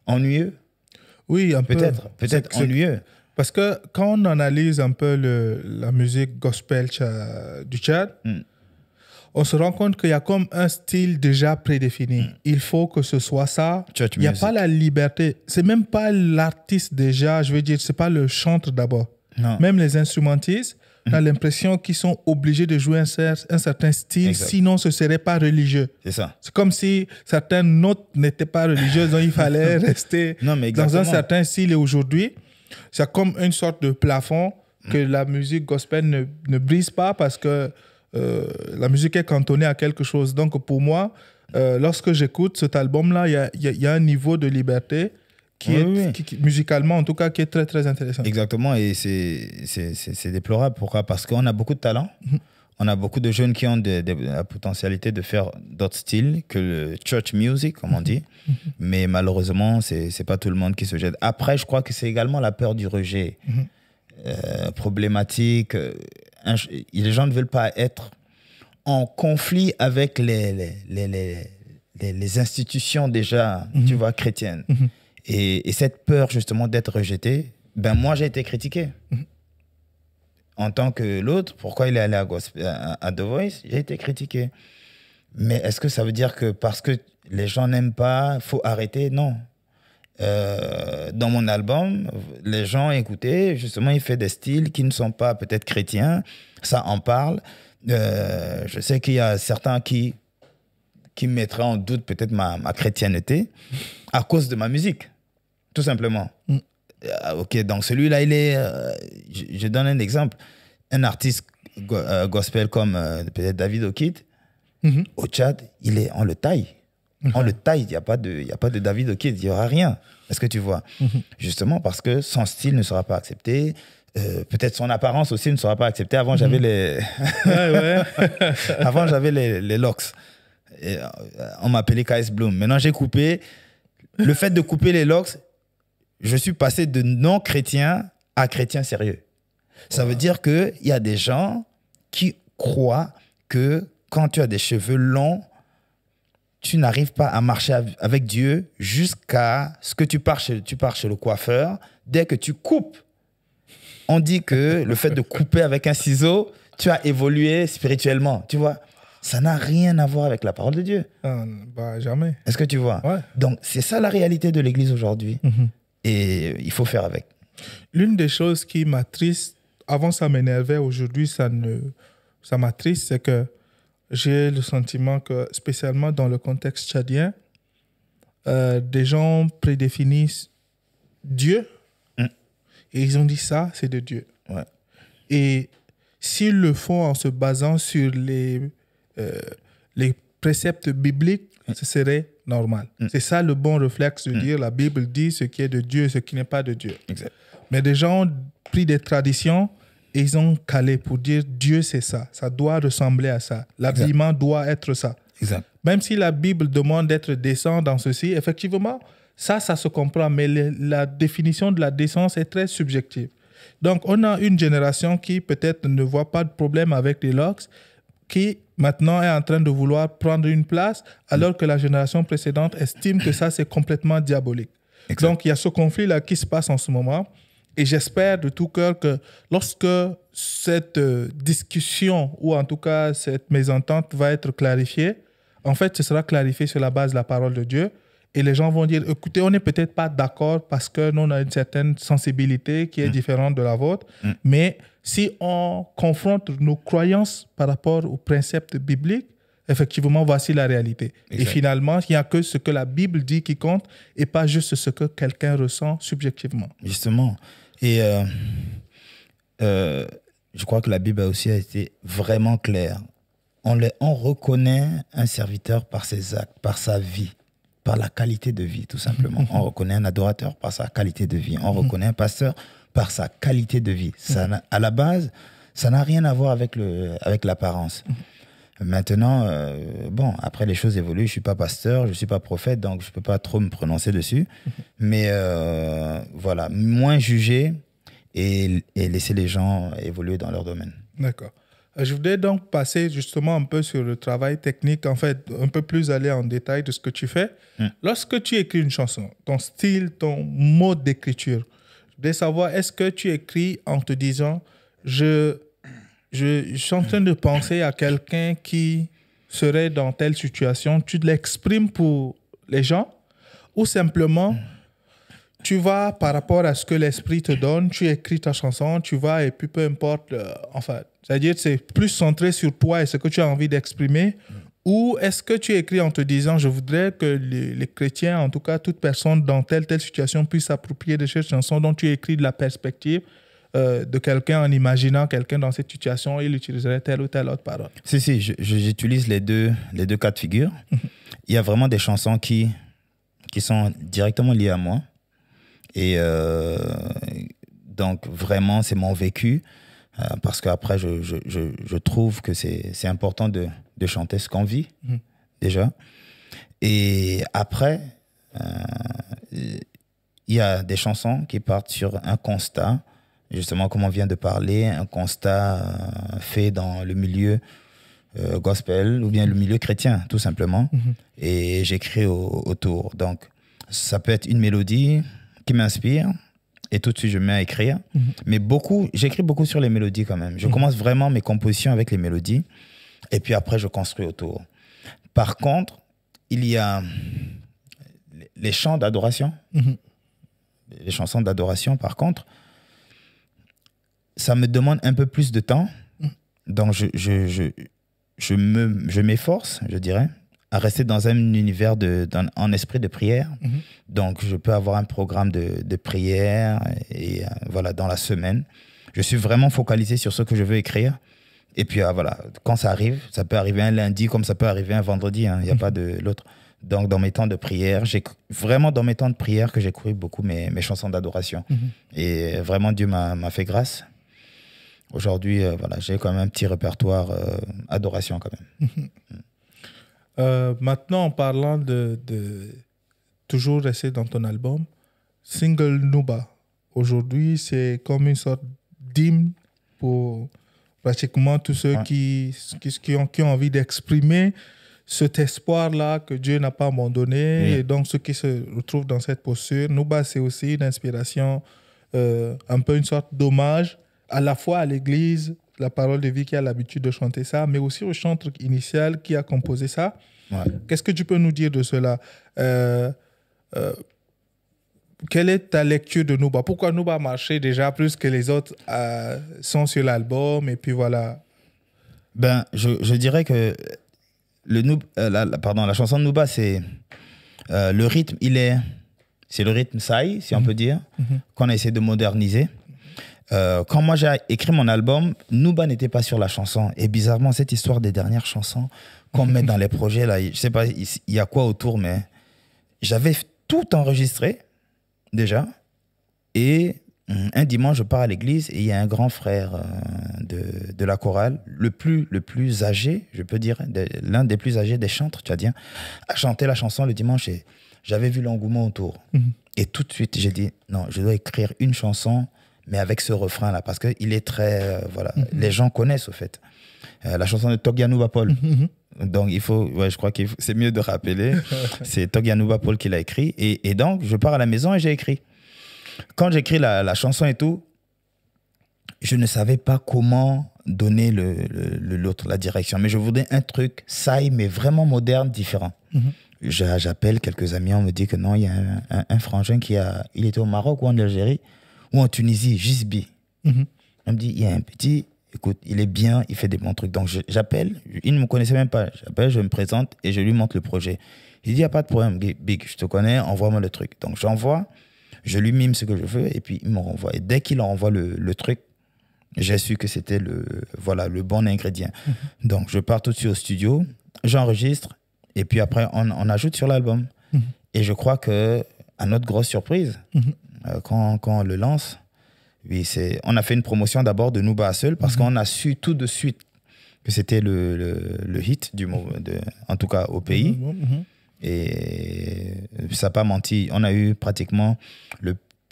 ennuyeux? Oui, un peu. Peut-être ennuyeux. Parce que quand on analyse un peu la musique gospel du Tchad, on se rend compte qu'il y a comme un style déjà prédéfini. Il faut que ce soit ça. Il n'y a pas la liberté. C'est même pas l'artiste déjà, je veux dire, c'est pas le chanteur d'abord. Non. Même les instrumentistes, on a l'impression qu'ils sont obligés de jouer un certain style, exact. Sinon ce ne serait pas religieux. C'est ça. C'est comme si certaines notes n'étaient pas religieuses, donc il fallait rester dans un certain style. Et aujourd'hui, c'est comme une sorte de plafond que la musique gospel ne brise pas parce que la musique est cantonnée à quelque chose. Donc pour moi, lorsque j'écoute cet album-là, il y a un niveau de liberté qui musicalement, en tout cas, qui est très, très intéressant. Exactement, et c'est déplorable. Pourquoi? Parce qu'on a beaucoup de talent. On a beaucoup de jeunes qui ont la potentialité de faire d'autres styles que le church music, comme on dit. Mais malheureusement, c'est pas tout le monde qui se jette. Après, je crois que c'est également la peur du rejet. Problématique. Les gens ne veulent pas être en conflit avec les institutions déjà, tu vois, chrétiennes. Et cette peur, justement, d'être rejeté, ben moi, j'ai été critiqué. En tant que l'autre, pourquoi il est allé à The Voice, j'ai été critiqué. Mais est-ce que ça veut dire que parce que les gens n'aiment pas, il faut arrêter? Non. Dans mon album, les gens écoutaient, justement, il fait des styles qui ne sont pas peut-être chrétiens. Ça en parle. Je sais qu'il y a certains qui mettraient en doute peut-être ma chrétienté à cause de ma musique. Tout simplement. Ok, donc celui-là, il est... je donne un exemple. Un artiste gospel comme peut-être David Okid, au Tchad, on le taille. On le taille, il n'y a pas de David Okid, il n'y aura rien. Est-ce que tu vois? Justement parce que son style ne sera pas accepté. Peut-être son apparence aussi ne sera pas acceptée. Avant, j'avais les... Avant, j'avais les locks. Et, on m'appelait KS Bloom. Maintenant, j'ai coupé. Le fait de couper les locks, je suis passé de non-chrétien à chrétien sérieux. Ça veut dire qu'il y a des gens qui croient que quand tu as des cheveux longs, tu n'arrives pas à marcher avec Dieu jusqu'à ce que tu pars chez le coiffeur. Dès que tu coupes, on dit que le fait de couper avec un ciseau, tu as évolué spirituellement. Tu vois, ça n'a rien à voir avec la parole de Dieu. Jamais. Est-ce que tu vois? Ouais. Donc, c'est ça la réalité de l'Église aujourd'hui. Et il faut faire avec. L'une des choses qui m'attriste, avant ça m'énervait, aujourd'hui ça m'attriste, c'est que j'ai le sentiment que, spécialement dans le contexte tchadien, des gens prédéfinissent Dieu et ils ont dit ça, c'est de Dieu. Ouais. Et s'ils le font en se basant sur les préceptes bibliques, ce serait normal. C'est ça le bon réflexe de dire la Bible dit ce qui est de Dieu et ce qui n'est pas de Dieu. Exact. Mais des gens ont pris des traditions et ils ont calé pour dire Dieu c'est ça, ça doit ressembler à ça, l'habillement doit être ça. Exact. Même si la Bible demande d'être décent dans ceci, effectivement, ça se comprend, mais la définition de la décence est très subjective. Donc, on a une génération qui peut-être ne voit pas de problème avec les locks, qui maintenant est en train de vouloir prendre une place, alors que la génération précédente estime que ça, c'est complètement diabolique. Exact. Donc, il y a ce conflit-là qui se passe en ce moment. Et j'espère de tout cœur que lorsque cette discussion, ou en tout cas cette mésentente va être clarifiée, en fait, ce sera clarifié sur la base de la parole de Dieu. Et les gens vont dire, écoutez, on n'est peut-être pas d'accord parce que nous, on a une certaine sensibilité qui est différente de la vôtre. Mais si on confronte nos croyances par rapport aux préceptes bibliques, effectivement, voici la réalité. Exact. Et finalement, il n'y a que ce que la Bible dit qui compte et pas juste ce que quelqu'un ressent subjectivement. Justement. Et je crois que la Bible aussi a été vraiment claire. On reconnaît un serviteur par ses actes, par sa vie, par la qualité de vie, tout simplement. On reconnaît un adorateur par sa qualité de vie. On reconnaît un pasteur par sa qualité de vie. À la base, ça n'a rien à voir avec l'apparence. Maintenant, bon, après les choses évoluent. Je ne suis pas pasteur, je ne suis pas prophète, donc je ne peux pas trop me prononcer dessus. Mais voilà, moins juger et laisser les gens évoluer dans leur domaine. D'accord. Je voudrais donc passer justement un peu sur le travail technique, en fait, un peu plus aller en détail de ce que tu fais. Lorsque tu écris une chanson, ton style, ton mode d'écriture, je voudrais savoir, est-ce que tu écris en te disant, je suis en train de penser à quelqu'un qui serait dans telle situation, tu l'exprimes pour les gens, ou simplement tu vas par rapport à ce que l'esprit te donne, tu écris ta chanson, tu vas et puis peu importe, enfin, c'est-à-dire c'est plus centré sur toi et ce que tu as envie d'exprimer, ou est-ce que tu écris en te disant je voudrais que les chrétiens, en tout cas toute personne dans telle situation puisse s'approprier de cette chanson dont tu écris de la perspective de quelqu'un en imaginant quelqu'un dans cette situation, il utiliserait telle ou telle autre parole. Si, j'utilise les deux cas de figure. Il y a vraiment des chansons qui sont directement liées à moi. Et donc, vraiment, c'est mon vécu. Parce qu'après, je trouve que c'est important de chanter ce qu'on vit, déjà. Et après, il y a des chansons qui partent sur un constat, justement, comme on vient de parler, un constat fait dans le milieu gospel ou bien le milieu chrétien, tout simplement. Et j'écris autour. Donc, ça peut être une mélodie qui m'inspire et tout de suite je me mets à écrire. Mais j'écris beaucoup sur les mélodies quand même. Je commence vraiment mes compositions avec les mélodies et puis après je construis autour. Par contre, il y a les chants d'adoration. Les chansons d'adoration, par contre, ça me demande un peu plus de temps. Donc je m'efforce, je dirais, à rester dans un univers en esprit de prière. Donc, je peux avoir un programme de prière et voilà, dans la semaine. Je suis vraiment focalisé sur ce que je veux écrire. Et puis, voilà, quand ça arrive, ça peut arriver un lundi comme ça peut arriver un vendredi. Il n'y a pas de l'autre. Donc, dans mes temps de prière, vraiment dans mes temps de prière que j'écris beaucoup mes chansons d'adoration. Et vraiment, Dieu m'a fait grâce. Aujourd'hui, voilà, j'ai quand même un petit répertoire adoration quand même. Maintenant, en parlant de toujours rester dans ton album, Single Nuba, aujourd'hui, c'est comme une sorte d'hymne pour pratiquement tous ceux qui ont envie d'exprimer cet espoir-là que Dieu n'a pas abandonné. Et donc, ceux qui se retrouvent dans cette posture, Nuba, c'est aussi une inspiration, un peu une sorte d'hommage à la fois à l'Église, la parole de vie qui a l'habitude de chanter ça, mais aussi au chanteur initial qui a composé ça. Qu'est-ce que tu peux nous dire de cela? Quelle est ta lecture de Nuba? Pourquoi Nuba a marché déjà plus que les autres sont sur l'album? Et puis voilà. Ben, je dirais que la chanson de Nuba, c'est le rythme, c'est le rythme Sai, si on peut dire, qu'on a essayé de moderniser. Quand moi j'ai écrit mon album, Nuba n'était pas sur la chanson. Et bizarrement, cette histoire des dernières chansons qu'on met dans les projets, là, je sais pas, il y a quoi autour, mais j'avais tout enregistré déjà. Et un dimanche, je pars à l'église et il y a un grand frère de la chorale, le plus âgé, je peux dire, l'un des plus âgés des chantres tchadiens, a chanté la chanson le dimanche et j'avais vu l'engouement autour. Et tout de suite, j'ai dit, non, je dois écrire une chanson mais avec ce refrain-là, parce qu'il est très... voilà, les gens connaissent, au fait. La chanson de Togianouba Paul. Donc, je crois que c'est mieux de rappeler. C'est Togianouba Paul qui l'a écrit. Et donc, je pars à la maison et j'ai écrit. Quand j'écris la chanson et tout, je ne savais pas comment donner la direction. Mais je voudrais un truc saï, mais vraiment moderne, différent. J'appelle quelques amis, on me dit que non, il y a un frangin il était au Maroc ou en Algérie ou en Tunisie, Gisbi. On me dit, il y a un petit, écoute, il est bien, il fait des bons trucs. Donc j'appelle, il ne me connaissait même pas. J'appelle, je me présente et je lui montre le projet. Il dit, il n'y a pas de problème, Big, je te connais, envoie-moi le truc. Donc j'envoie, je lui mime ce que je veux et puis il me renvoie. Et dès qu'il envoie le truc, j'ai su que c'était le bon ingrédient. Donc je pars tout de suite au studio, j'enregistre et puis après on ajoute sur l'album. Et je crois que, à notre grosse surprise, quand on le lance, oui, on a fait une promotion d'abord de Nouba Seul parce qu'on a su tout de suite que c'était le hit, en tout cas au pays. Et ça n'a pas menti. On a eu pratiquement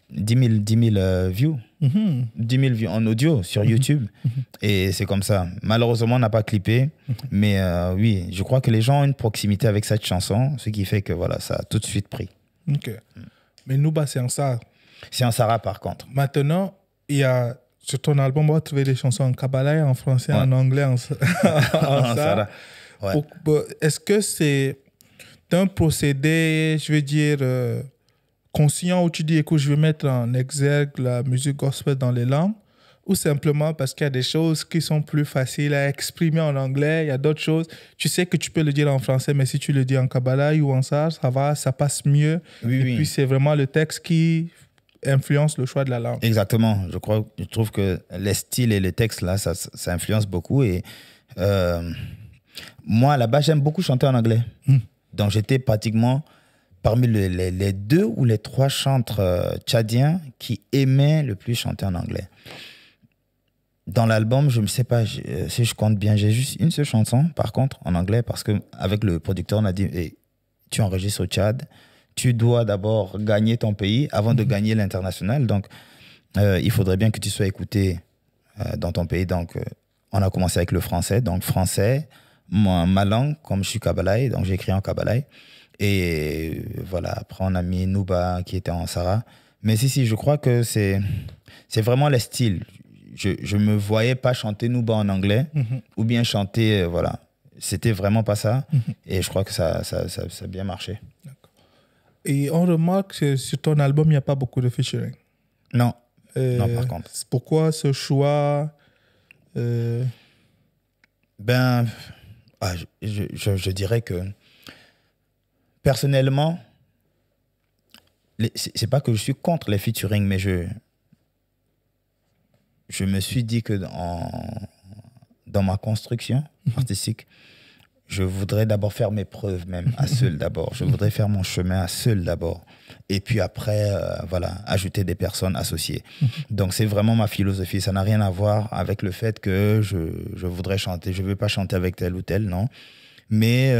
10 000 views. 10 000 vues en audio sur YouTube. Et c'est comme ça. Malheureusement, on n'a pas clippé. Mais oui, je crois que les gens ont une proximité avec cette chanson, ce qui fait que voilà, ça a tout de suite pris. Ok. Mais Nouba, c'est en ça. C'est en Sarah, par contre. Maintenant, sur ton album, on va trouver des chansons en kabbalah, en français, en anglais, en Sarah. Ouais. Est-ce que c'est un procédé, je veux dire, conscient où tu dis, écoute, je vais mettre en exergue la musique gospel dans les langues, ou simplement parce qu'il y a des choses qui sont plus faciles à exprimer en anglais, il y a d'autres choses, tu sais que tu peux le dire en français, mais si tu le dis en kabbalah ou en sarah, ça passe mieux. Puis c'est vraiment le texte qui influence le choix de la langue. Exactement. Je trouve que les styles et les textes, là, ça influence beaucoup. Et moi, là-bas, j'aime beaucoup chanter en anglais. Donc, j'étais pratiquement parmi les 2 ou les 3 chantres tchadiens qui aimaient le plus chanter en anglais. Dans l'album, je ne sais pas si je compte bien, j'ai juste une seule chanson, par contre, en anglais, parce qu'avec le producteur, on a dit hey, tu enregistres au Tchad, tu dois d'abord gagner ton pays avant de gagner l'international. Donc, il faudrait bien que tu sois écouté dans ton pays. Donc, on a commencé avec le français. Donc, français, ma langue, comme je suis kabbalah, donc j'ai écrit en kabbalah. Et voilà, après, on a mis Nouba qui était en Sarah. Mais si, je crois que c'est vraiment les styles. Je ne me voyais pas chanter Nouba en anglais ou bien chanter, voilà. C'était vraiment pas ça. Et je crois que ça a bien marché. Et on remarque que sur ton album, il n'y a pas beaucoup de featuring. Non, par contre. Pourquoi ce choix je dirais que personnellement, c'est pas que je suis contre les featuring, mais je me suis dit que dans ma construction artistique, je voudrais d'abord faire mes preuves même à seul d'abord. Je voudrais faire mon chemin à seul d'abord. Et puis après, ajouter des personnes associées. Donc c'est vraiment ma philosophie. Ça n'a rien à voir avec le fait que je voudrais chanter. Je ne veux pas chanter avec tel ou tel, non. Mais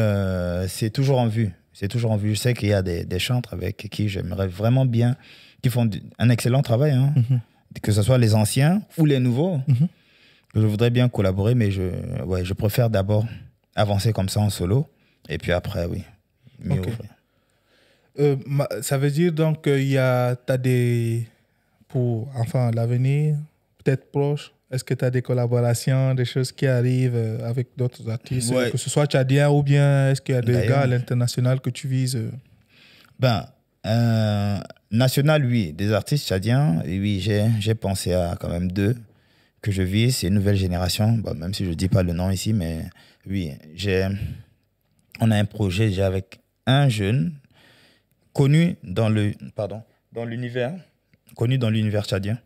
c'est toujours en vue. C'est toujours en vue. Je sais qu'il y a des chantres avec qui j'aimerais vraiment bien, qui font un excellent travail, hein. Que ce soit les anciens ou les nouveaux. Je voudrais bien collaborer, mais je préfère d'abord avancer comme ça en solo, et puis après, oui, mieux ouvrir. Ça veut dire donc qu'il t'as pour l'avenir, peut-être proche, est-ce que tu as des collaborations, des choses qui arrivent avec d'autres artistes, que ce soit tchadien ou bien est-ce qu'il y a des gars à l'international que tu vises national, oui, des artistes tchadiens, oui, j'ai pensé à quand même 2 que je vise, c'est une nouvelle génération, même si je ne dis pas le nom ici, mais oui, on a un projet déjà avec un jeune connu dans l'univers tchadien,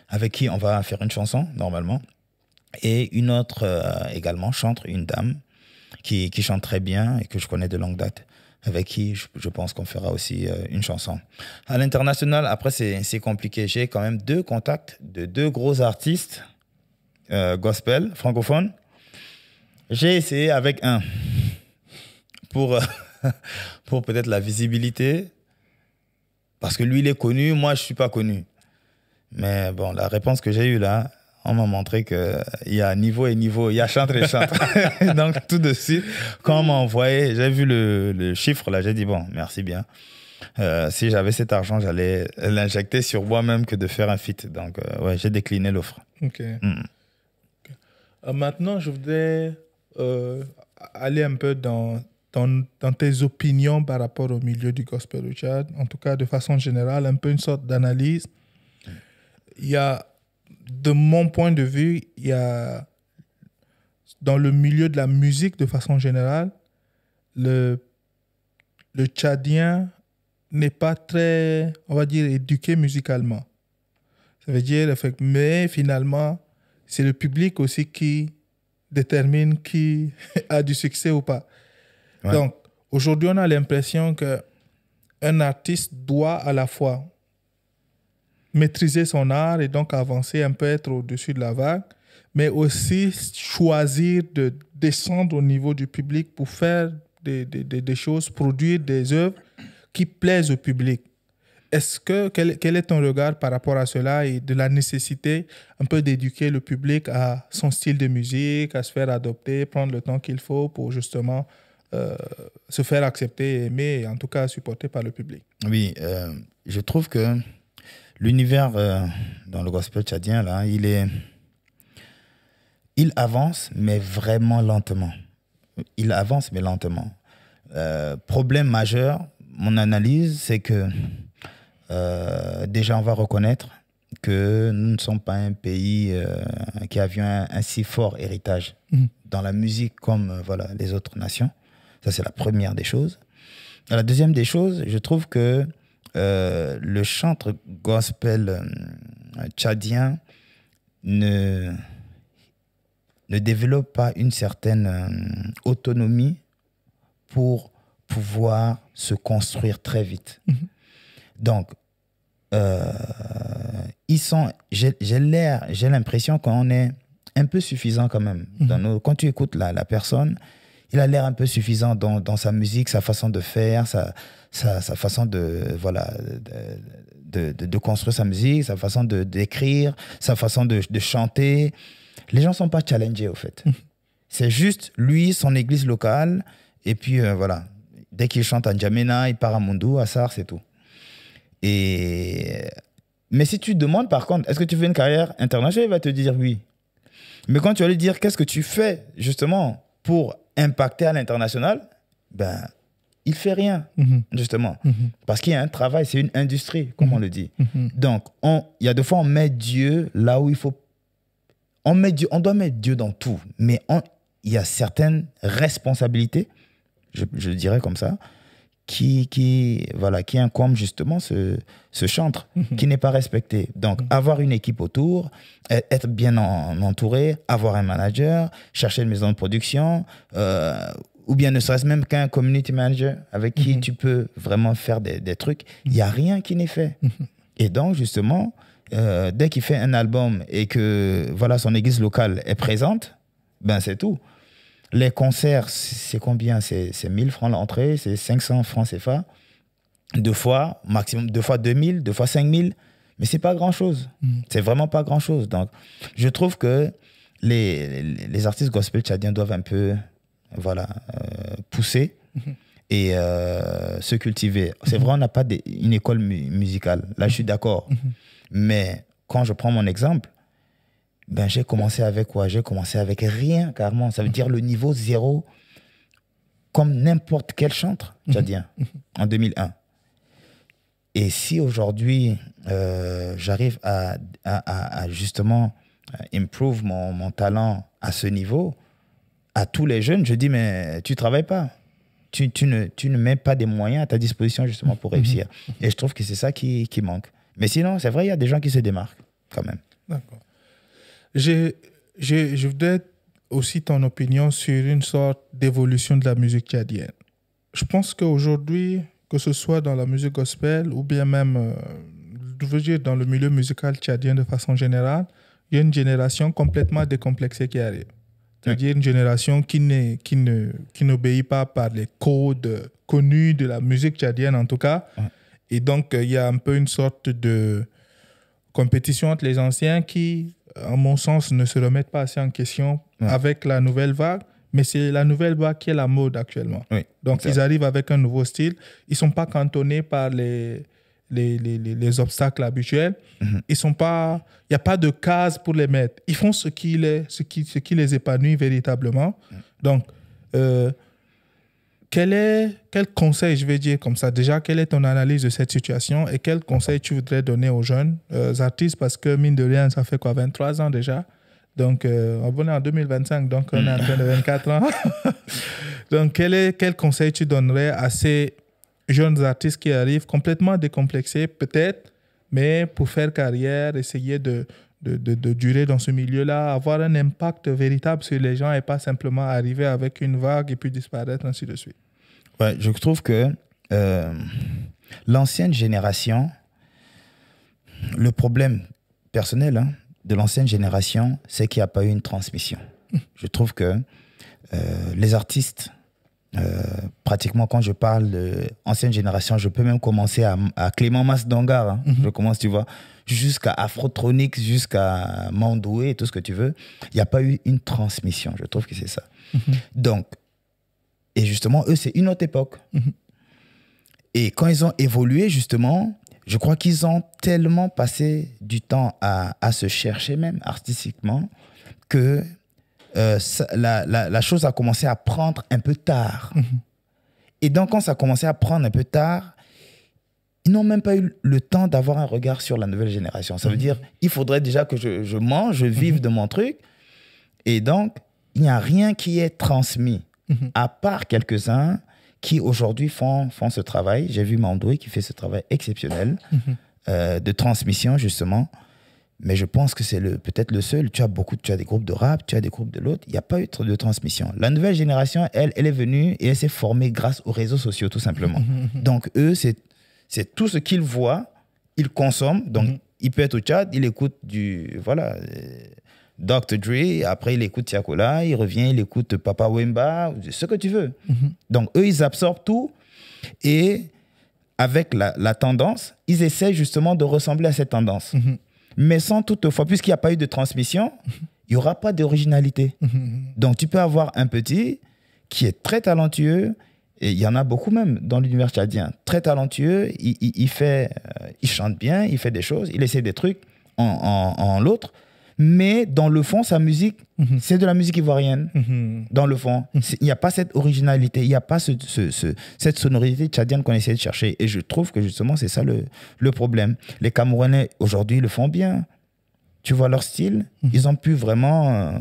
avec qui on va faire une chanson normalement, et une autre également chante, une dame qui chante très bien et que je connais de longue date, avec qui je pense qu'on fera aussi une chanson. À l'international, après c'est compliqué, j'ai quand même 2 contacts de 2 gros artistes gospel francophones. J'ai essayé avec un pour peut-être la visibilité, parce que lui, il est connu, moi, je ne suis pas connu. Mais bon, la réponse que j'ai eue là, on m'a montré qu'il y a niveau et niveau, il y a chantre et chantre. Donc tout de suite, quand on m'a envoyé, j'ai vu le chiffre là, j'ai dit bon, merci bien. Si j'avais cet argent, j'allais l'injecter sur moi-même que de faire un feat. Donc ouais, j'ai décliné l'offre. Ok. Maintenant, je voudrais aller un peu dans tes opinions par rapport au milieu du gospel au Tchad. En tout cas, de façon générale, un peu une sorte d'analyse. Il y a, de mon point de vue, il y a, dans le milieu de la musique de façon générale, le Tchadien n'est pas très, on va dire, éduqué musicalement. Ça veut dire, mais finalement, c'est le public aussi qui détermine qui a du succès ou pas. Ouais. Donc, aujourd'hui, on a l'impression qu'un artiste doit à la fois maîtriser son art et donc avancer un peu, être au-dessus de la vague, mais aussi choisir de descendre au niveau du public pour faire des choses, produire des œuvres qui plaisent au public. Quel est ton regard par rapport à cela et de la nécessité un peu d'éduquer le public à son style de musique, à se faire adopter, prendre le temps qu'il faut pour justement se faire accepter, aimer et en tout cas supporter par le public? Oui, je trouve que l'univers dans le gospel tchadien, là, il avance, mais vraiment lentement. Il avance, mais lentement. Problème majeur, mon analyse, c'est que déjà, on va reconnaître que nous ne sommes pas un pays qui avions un si fort héritage dans la musique comme voilà, les autres nations. Ça, c'est la première des choses. La deuxième des choses, je trouve que le chantre gospel tchadien ne développe pas une certaine autonomie pour pouvoir se construire très vite. Donc, j'ai l'impression qu'on est un peu suffisant quand même. Quand tu écoutes la personne, il a l'air un peu suffisant dans sa musique, sa façon de faire, sa façon de construire sa musique, sa façon d'écrire, sa façon de chanter. Les gens ne sont pas challengés, au fait. C'est juste lui, son église locale, et puis voilà. Dès qu'il chante à N'Djamena, il part à Mondou, à Sar, c'est tout. Mais si tu demandes, par contre, est-ce que tu veux une carrière internationale, il va te dire oui. Mais quand tu vas lui dire, qu'est-ce que tu fais, justement, pour impacter à l'international, ben, il ne fait rien, justement. Parce qu'il y a un travail, c'est une industrie, comme on le dit. Donc, il y a des fois, on met Dieu là où il faut. On doit mettre Dieu dans tout, mais il y a certaines responsabilités, je dirais comme ça, qui incombe justement ce chantre, qui n'est pas respecté. Donc, avoir une équipe autour, être bien entouré, avoir un manager, chercher une maison de production, ou bien ne serait-ce même qu'un community manager avec qui tu peux vraiment faire des trucs. Il n'y a rien qui n'est fait. Et donc, justement, dès qu'il fait un album et que voilà, son église locale est présente, ben c'est tout. Les concerts, c'est combien? C'est 1000 francs l'entrée, c'est 500 francs CFA. 2 fois, maximum, 2 fois 2000, 2 fois 5000. Mais c'est pas grand-chose. C'est vraiment pas grand-chose. Donc, je trouve que les artistes gospel tchadiens doivent un peu pousser et se cultiver. C'est vrai, on n'a pas une école musicale. Là, je suis d'accord. Mais quand je prends mon exemple, ben, j'ai commencé avec quoi? J'ai commencé avec rien, carrément. Ça veut dire le niveau 0, comme n'importe quel chantre tchadien, en 2001. Et si aujourd'hui, j'arrive à justement improve mon talent à ce niveau, à tous les jeunes, je dis, mais tu ne travailles pas. Tu ne mets pas des moyens à ta disposition justement pour réussir. Et je trouve que c'est ça qui manque. Mais sinon, c'est vrai, il y a des gens qui se démarquent quand même. D'accord. Je voudrais aussi ton opinion sur une sorte d'évolution de la musique tchadienne. Je pense qu'aujourd'hui, que ce soit dans la musique gospel ou bien même je veux dire, dans le milieu musical tchadien de façon générale, il y a une génération complètement décomplexée qui arrive. C'est-à-dire une génération qui n'obéit pas par les codes connus de la musique tchadienne en tout cas. Et donc, il y a un peu une sorte de compétition entre les anciens qui, à mon sens, ne se remettent pas assez en question avec la nouvelle vague. Mais c'est la nouvelle vague qui est la mode actuellement. Oui, donc, ils arrivent avec un nouveau style. Ils ne sont pas cantonnés par les obstacles habituels. Ils sont pas, il n'y a pas de case pour les mettre. Ils font ce qui les épanouit véritablement. Donc, quel conseil, je vais dire comme ça, déjà, quelle est ton analyse de cette situation et quel conseil tu voudrais donner aux jeunes artistes, parce que mine de rien, ça fait quoi, 23 ans déjà? Donc, on est en 2025, donc on est en train de 24 ans. Donc, quel conseil tu donnerais à ces jeunes artistes qui arrivent complètement décomplexés, peut-être, mais pour faire carrière, essayer de durer dans ce milieu-là, avoir un impact véritable sur les gens et pas simplement arriver avec une vague et puis disparaître, ainsi de suite? Ouais, je trouve que l'ancienne génération, le problème personnel de l'ancienne génération, c'est qu'il n'y a pas eu une transmission. Je trouve que les artistes, pratiquement quand je parle d'ancienne génération, je peux même commencer à Clément Masdangar, je commence, tu vois, jusqu'à Afrotronics, jusqu'à Mandoué, tout ce que tu veux. Il n'y a pas eu une transmission, je trouve que c'est ça. Donc, et justement, eux, c'est une autre époque. Et quand ils ont évolué, justement, je crois qu'ils ont tellement passé du temps à se chercher même artistiquement que la chose a commencé à prendre un peu tard. Et donc, quand ça a commencé à prendre un peu tard, ils n'ont même pas eu le temps d'avoir un regard sur la nouvelle génération. Ça veut dire il faudrait déjà que je mange, je vive de mon truc. Et donc, il n'y a rien qui est transmis, à part quelques-uns qui aujourd'hui font ce travail. J'ai vu Mandoué qui fait ce travail exceptionnel de transmission, justement. Mais je pense que c'est peut-être le seul. Tu as des groupes de rap, tu as des groupes de l'autre. Il n'y a pas eu de transmission. La nouvelle génération, elle est venue et elle s'est formée grâce aux réseaux sociaux, tout simplement. Donc, eux, c'est tout ce qu'ils voient, ils consomment. Donc, il peut être au Tchad, il écoute Dr. Dre, après il écoute Tiakola, il revient, il écoute Papa Wemba, ce que tu veux. Donc, eux, ils absorbent tout et avec la tendance, ils essaient justement de ressembler à cette tendance. Mais sans toutefois, puisqu'il n'y a pas eu de transmission, il n'y aura pas d'originalité. Donc, tu peux avoir un petit qui est très talentueux, et il y en a beaucoup même dans l'univers tchadien, très talentueux, il chante bien, il fait des choses, il essaie des trucs en l'autre, mais dans le fond, sa musique, c'est de la musique ivoirienne. Dans le fond, il n'y a pas cette originalité, il n'y a pas cette sonorité tchadienne qu'on essaie de chercher. Et je trouve que justement, c'est ça le problème. Les Camerounais, aujourd'hui, le font bien. Tu vois leur style, ils ont pu vraiment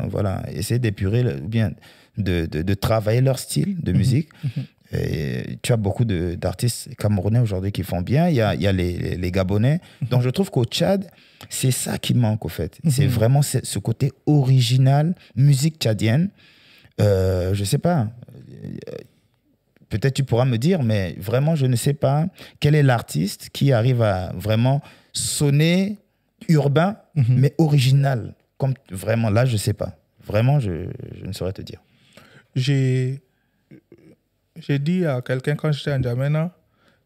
essayer d'épurer, ou bien de travailler leur style de musique. Et tu as beaucoup d'artistes camerounais aujourd'hui qui font bien. Il y a les Gabonais. Donc, je trouve qu'au Tchad, c'est ça qui manque, au fait. C'est vraiment ce côté original, musique tchadienne. Je ne sais pas. Peut-être tu pourras me dire, mais vraiment, je ne sais pas quel est l'artiste qui arrive à vraiment sonner urbain, mais original. Comme vraiment, là, je ne sais pas. Vraiment, je ne saurais te dire. J'ai dit à quelqu'un quand j'étais en N'Djamena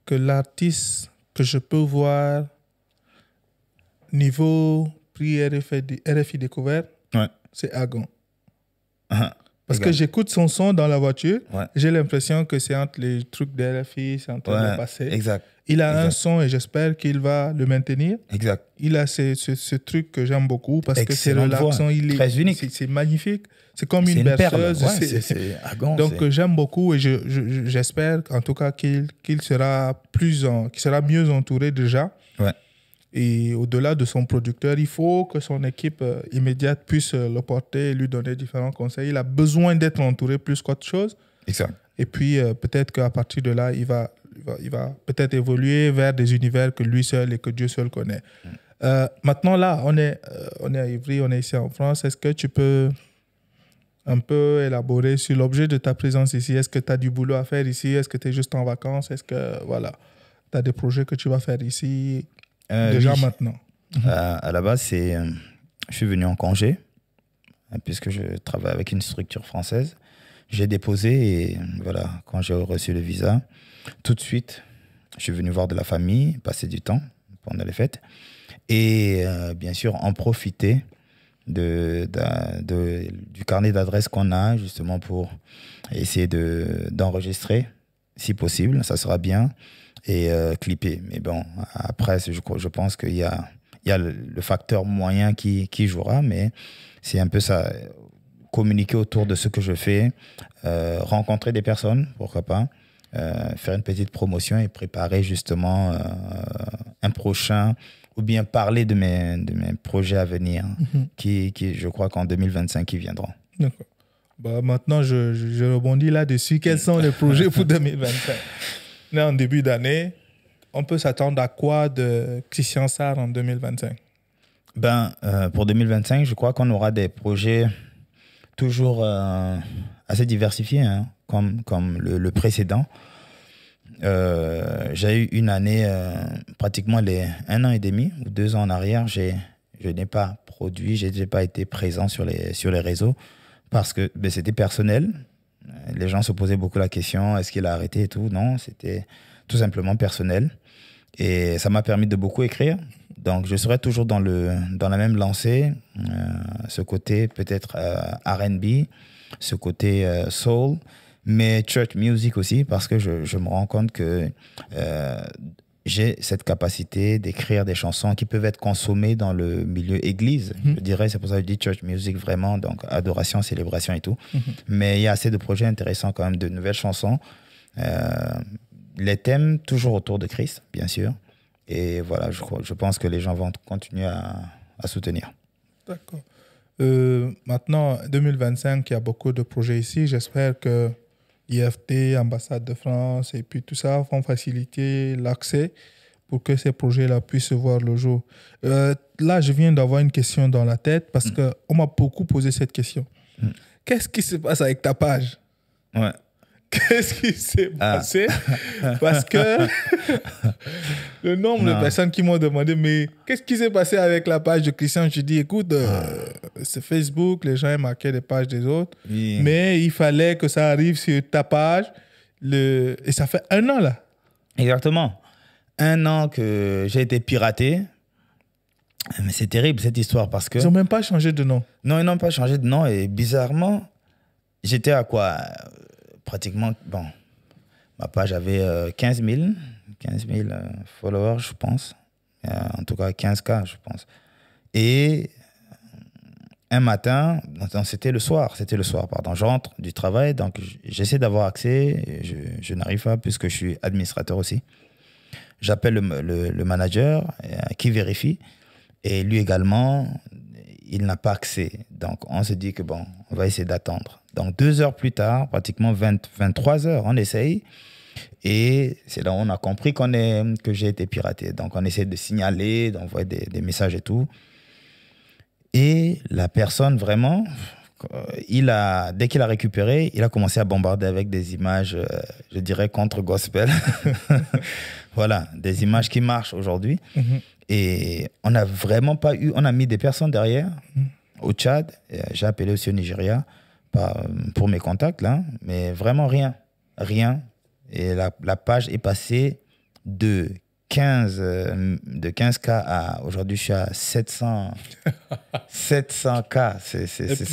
que l'artiste que je peux voir niveau prix RFI Découverte, c'est Agon. Parce que j'écoute son son dans la voiture, j'ai l'impression que c'est entre les trucs de RFI, c'est en train de passer. Exact. Il a un son et j'espère qu'il va le maintenir. Exact. Il a ce truc que j'aime beaucoup parce que c'est Excellente voix. relaxant. Très unique. C'est magnifique. C'est comme une berceuse. Donc j'aime beaucoup et j'espère en tout cas qu'il sera mieux entouré déjà. Et au-delà de son producteur, il faut que son équipe immédiate puisse le porter et lui donner différents conseils. Il a besoin d'être entouré plus qu'autre chose. Exact. Et puis peut-être qu'à partir de là, il va peut-être évoluer vers des univers que lui seul et que Dieu seul connaît. Maintenant, là, on est à Ivry, on est ici en France. Est-ce que tu peux un peu élaborer sur l'objet de ta présence ici? Est-ce que tu as du boulot à faire ici? Est-ce que tu es juste en vacances? Est-ce que tu as des projets que tu vas faire ici déjà maintenant? À la base, je suis venu en congé puisque je travaille avec une structure française. J'ai déposé et quand j'ai reçu le visa, tout de suite, je suis venu voir de la famille, passer du temps pendant les fêtes. Et bien sûr, en profiter du carnet d'adresses qu'on a, justement, pour essayer d'enregistrer, si possible, ça sera bien, et clipper. Mais bon, après, je pense qu'il y a le facteur moyen qui jouera, mais c'est un peu ça, communiquer autour de ce que je fais, rencontrer des personnes, pourquoi pas, faire une petite promotion et préparer justement un prochain, ou bien parler de mes projets à venir, qui je crois qu'en 2025, qui viendront. D'accord. Bah, maintenant, je rebondis là-dessus. Quels sont les projets pour 2025? Là, en début d'année, on peut s'attendre à quoi de Christian Sarr en 2025? Pour 2025, je crois qu'on aura des projets toujours assez diversifiés, hein, comme le précédent. J'ai eu une année, pratiquement 1 an et demi ou 2 ans en arrière, je n'ai pas produit, je n'ai pas été présent sur les réseaux parce que c'était personnel. Les gens se posaient beaucoup la question, est-ce qu'il a arrêté et tout? Non, c'était tout simplement personnel. Et ça m'a permis de beaucoup écrire. Donc, je serai toujours dans la même lancée, ce côté peut-être R&B, ce côté soul, mais church music aussi, parce que je me rends compte que j'ai cette capacité d'écrire des chansons qui peuvent être consommées dans le milieu église. Je dirais, c'est pour ça que je dis church music vraiment, donc adoration, célébration et tout. Mais il y a assez de projets intéressants quand même, de nouvelles chansons. Les thèmes toujours autour de Christ, bien sûr. Et voilà, je pense que les gens vont continuer à soutenir. D'accord. Maintenant, 2025, il y a beaucoup de projets ici. J'espère que IFT, Ambassade de France et puis tout ça vont faciliter l'accès pour que ces projets-là puissent voir le jour. Là, je viens d'avoir une question dans la tête parce qu'on m'a beaucoup posé cette question. Qu'est-ce qui se passe avec ta page? Ouais. Qu'est-ce qui s'est passé? Parce que le nombre de personnes qui m'ont demandé, mais qu'est-ce qui s'est passé avec la page de Christian? Je dis, écoute, c'est Facebook, les gens marquaient les pages des autres, mais il fallait que ça arrive sur ta page. Et ça fait 1 an là. Exactement. 1 an que j'ai été piraté. Mais c'est terrible cette histoire parce que... Ils n'ont même pas changé de nom. Non, ils n'ont pas changé de nom et bizarrement, j'étais à quoi? Pratiquement, bon, ma page avait 15 000 followers, je pense. En tout cas, 15K, je pense. Et un matin, c'était le soir, pardon. Je rentre du travail, donc j'essaie d'avoir accès. Je n'arrive pas puisque je suis administrateur aussi. J'appelle le manager qui vérifie. Et lui également, il n'a pas accès. Donc, on se dit que bon, on va essayer d'attendre. Donc, 2 heures plus tard, pratiquement 23 heures, on essaye. Et c'est là où on a compris que j'ai été piraté. Donc, on essaie de signaler, d'envoyer des messages et tout. Et la personne, vraiment, dès qu'il a récupéré, il a commencé à bombarder avec des images, je dirais, contre-gospel. Voilà, des images qui marchent aujourd'hui. Et on n'a vraiment pas eu... On a mis des personnes derrière, au Tchad. J'ai appelé aussi au Nigeria pour mes contacts, là. Mais vraiment rien. Rien. Et la page est passée de 15K à... Aujourd'hui, je suis à 700K. C'est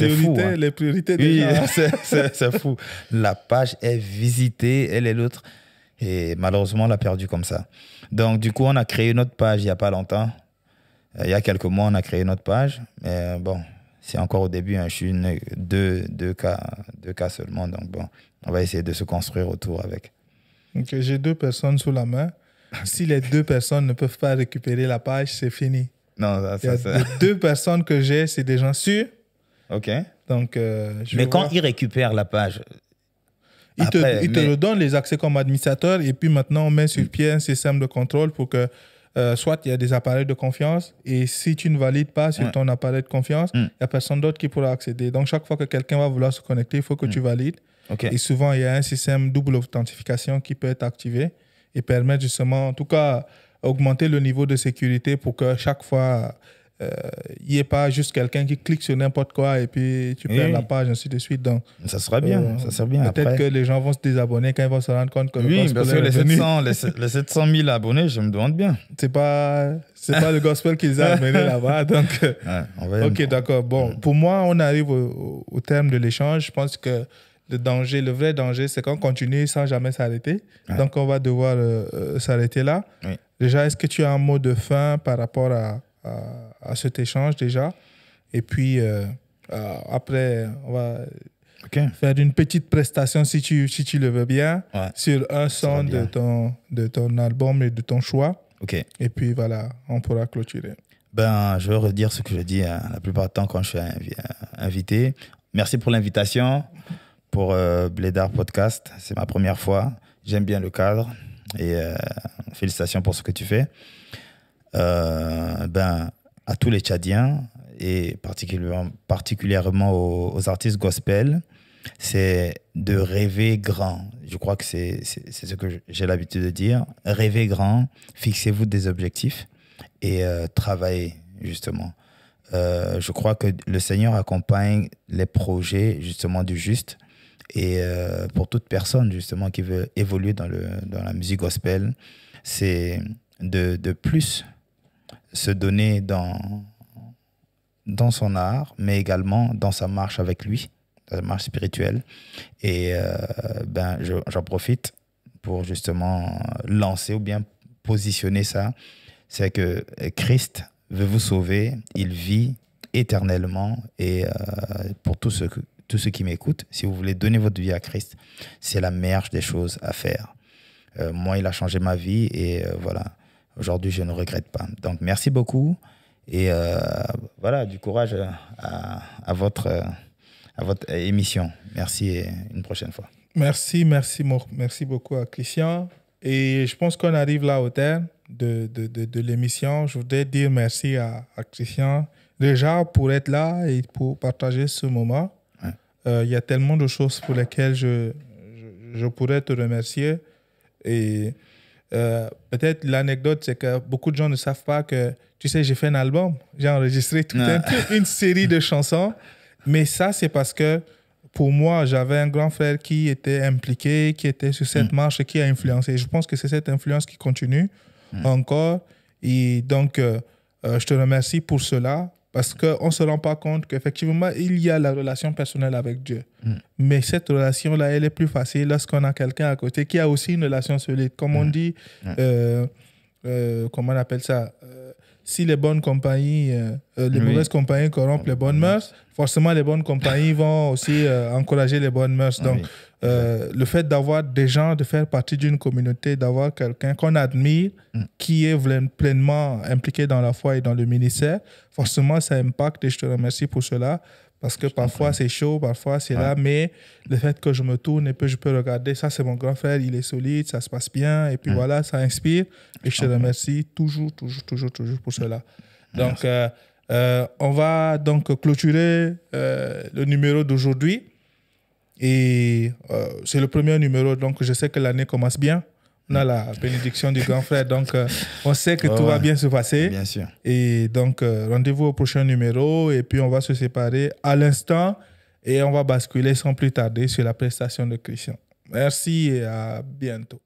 fou. Hein. Les priorités des gens. C'est fou. La page est visitée, elle et l'autre. Et malheureusement, on l'a perdu comme ça. Donc, du coup, on a créé une autre page il n'y a pas longtemps. Il y a quelques mois, on a créé notre page. Mais bon, c'est encore au début. Hein. Je suis 2K seulement. Donc, bon, on va essayer de se construire autour avec. Ok, j'ai 2 personnes sous la main. Si les 2 personnes ne peuvent pas récupérer la page, c'est fini. Non, Les 2 personnes que j'ai, c'est des gens sûrs. OK. Donc, mais quand ils récupèrent la page... Ils te redonnent les accès comme administrateur et puis maintenant, on met sur pied un système de contrôle pour que soit il y a des appareils de confiance et si tu ne valides pas sur ton appareil de confiance, il n'y a personne d'autre qui pourra accéder. Donc, chaque fois que quelqu'un va vouloir se connecter, il faut que tu valides. Okay. Et souvent, il y a un système double authentification qui peut être activé et permettre justement, en tout cas, augmenter le niveau de sécurité pour que chaque fois, il n'y ait pas juste quelqu'un qui clique sur n'importe quoi et puis tu perds la page, ainsi de suite. Donc, ça sera bien, ça sera bien. Peut-être après que les gens vont se désabonner quand ils vont se rendre compte que le oui, gospel parce que est les 700 000 abonnés, je me demande bien. C'est pas le gospel qu'ils ont amené là-bas. Donc, ok, d'accord. Bon, pour moi, on arrive au terme de l'échange. Je pense que le vrai danger, c'est qu'on continue sans jamais s'arrêter. Ouais. Donc, on va devoir s'arrêter là. Oui. Déjà, est-ce que tu as un mot de fin par rapport à cet échange déjà? Et puis, après, on va faire une petite prestation, si tu le veux bien, sur un son de ton album et de ton choix. Okay. Et puis, voilà, on pourra clôturer. Je vais redire ce que je dis la plupart du temps quand je suis invité. Merci pour l'invitation pour Blédard Podcast. C'est ma première fois. J'aime bien le cadre et félicitations pour ce que tu fais. À tous les Tchadiens et particulièrement aux artistes gospel, c'est de rêver grand. Je crois que c'est ce que j'ai l'habitude de dire. Rêvez grand, fixez-vous des objectifs et travaillez justement. Je crois que le Seigneur accompagne les projets justement du juste. Et pour toute personne justement qui veut évoluer dans la musique gospel, c'est de plus se donner dans son art, mais également dans sa marche avec lui, dans sa marche spirituelle. Et j'en profite pour justement lancer ou bien positionner ça. C'est que Christ veut vous sauver, il vit éternellement. Et pour tous ceux qui m'écoutent, si vous voulez donner votre vie à Christ, c'est la meilleure des choses à faire. Moi, il a changé ma vie et voilà. Aujourd'hui, je ne regrette pas. Donc, merci beaucoup. Et voilà, du courage à votre émission. Merci et une prochaine fois. Merci beaucoup à Christian. Et je pense qu'on arrive là au terme de l'émission. Je voudrais dire merci à Christian déjà pour être là et pour partager ce moment. Il y a tellement de choses pour lesquelles je pourrais te remercier. Et peut-être l'anecdote, c'est que beaucoup de gens ne savent pas que, tu sais, j'ai fait un album, j'ai enregistré une série de chansons, mais ça, c'est parce que pour moi, j'avais un grand frère qui était impliqué, qui était sur cette marche et qui a influencé. Je pense que c'est cette influence qui continue encore. Et donc, je te remercie pour cela, parce qu'on ne se rend pas compte qu'effectivement, il y a la relation personnelle avec Dieu. Mais cette relation-là, elle est plus facile lorsqu'on a quelqu'un à côté qui a aussi une relation solide. Comme on dit, comment on appelle ça, si les bonnes compagnies, les mauvaises compagnies corrompent les bonnes mœurs, forcément les bonnes compagnies vont aussi encourager les bonnes mœurs. Donc, le fait d'avoir des gens, de faire partie d'une communauté, d'avoir quelqu'un qu'on admire, qui est pleinement impliqué dans la foi et dans le ministère, forcément ça impacte et je te remercie pour cela. Parce que parfois c'est chaud, parfois c'est là, mais le fait que je me tourne et puis je peux regarder, ça c'est mon grand frère, il est solide, ça se passe bien, et puis voilà, ça inspire. Et je te remercie toujours pour cela. Donc, on va donc clôturer le numéro d'aujourd'hui. Et c'est le premier numéro, donc je sais que l'année commence bien. On a la bénédiction du grand frère, donc on sait que tout va bien se passer. Bien sûr. Et donc, rendez-vous au prochain numéro et puis on va se séparer à l'instant et on va basculer sans plus tarder sur la prestation de Christian. Merci et à bientôt.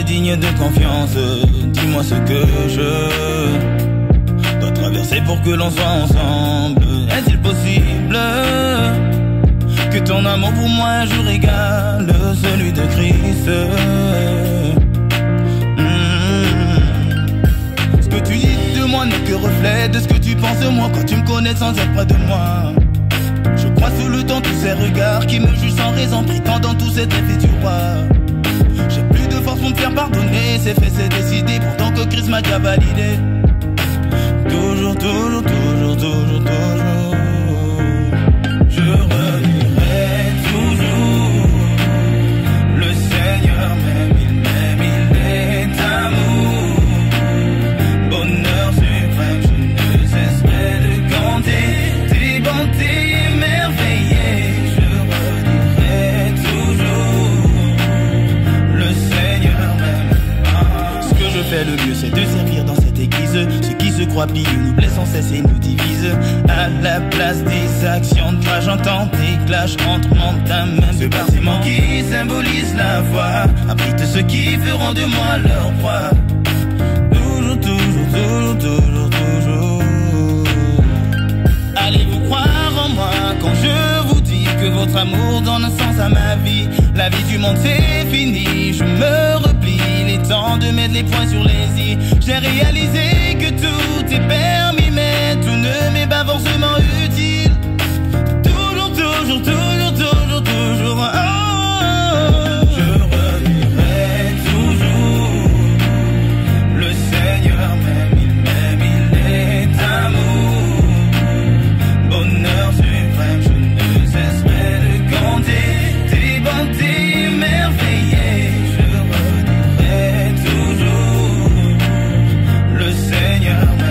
Digne de confiance, dis-moi ce que je dois traverser pour que l'on soit ensemble. Est-il possible que ton amour pour moi un jour égale celui de Christ? Ce que tu dis de moi n'est que reflet de ce que tu penses de moi quand tu me connais sans être près de moi. Je crois sous le temps tous ces regards qui me jugent sans raison, prétendant tous cet effet du roi. J'ai plus de force pour me faire pardonner, c'est fait, c'est décidé, pourtant que Christ m'a déjà validé. Toujours, toujours, toujours, toujours, toujours. Je redis toujours fait le mieux, c'est de servir dans cette église ceux qui se croient pieux, nous blessent sans cesse et nous divisent. À la place des actions de rage, j'entends des clashs entre membres d'un même ce bâtiment qui symbolise la voix abrite ceux qui feront de moi leur roi. Toujours, toujours, toujours, toujours, toujours. Allez-vous croire en moi quand je vous dis que votre amour donne un sens à ma vie? La vie du monde c'est fini, je me replie, il est temps de mettre les points sur les i. J'ai réalisé que tout est permis mais tout ne m'est pas forcément utile. Toujours, toujours, toujours, toujours, toujours, oh, je redirirai toujours. Le Seigneur m'aime, il est amour. Bonheur suprême, je ne cesserai de compter tes bontés émerveillées. Je redirai toujours, le Seigneur m'aime.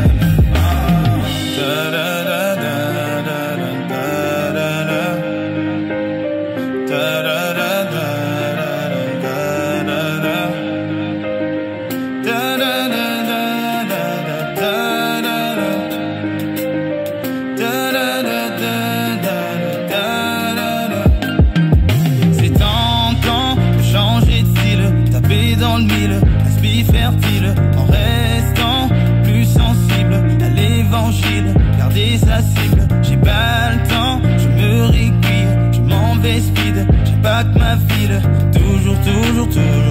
C'est tentant de changer de style, taper dans le mille, aspect fertile, en restant plus sensible à l'évangile, garder sa cible. J'ai pas le temps, je me récuire, je m'en vais speed, j'ai pas que ma file. Toujours, toujours, toujours.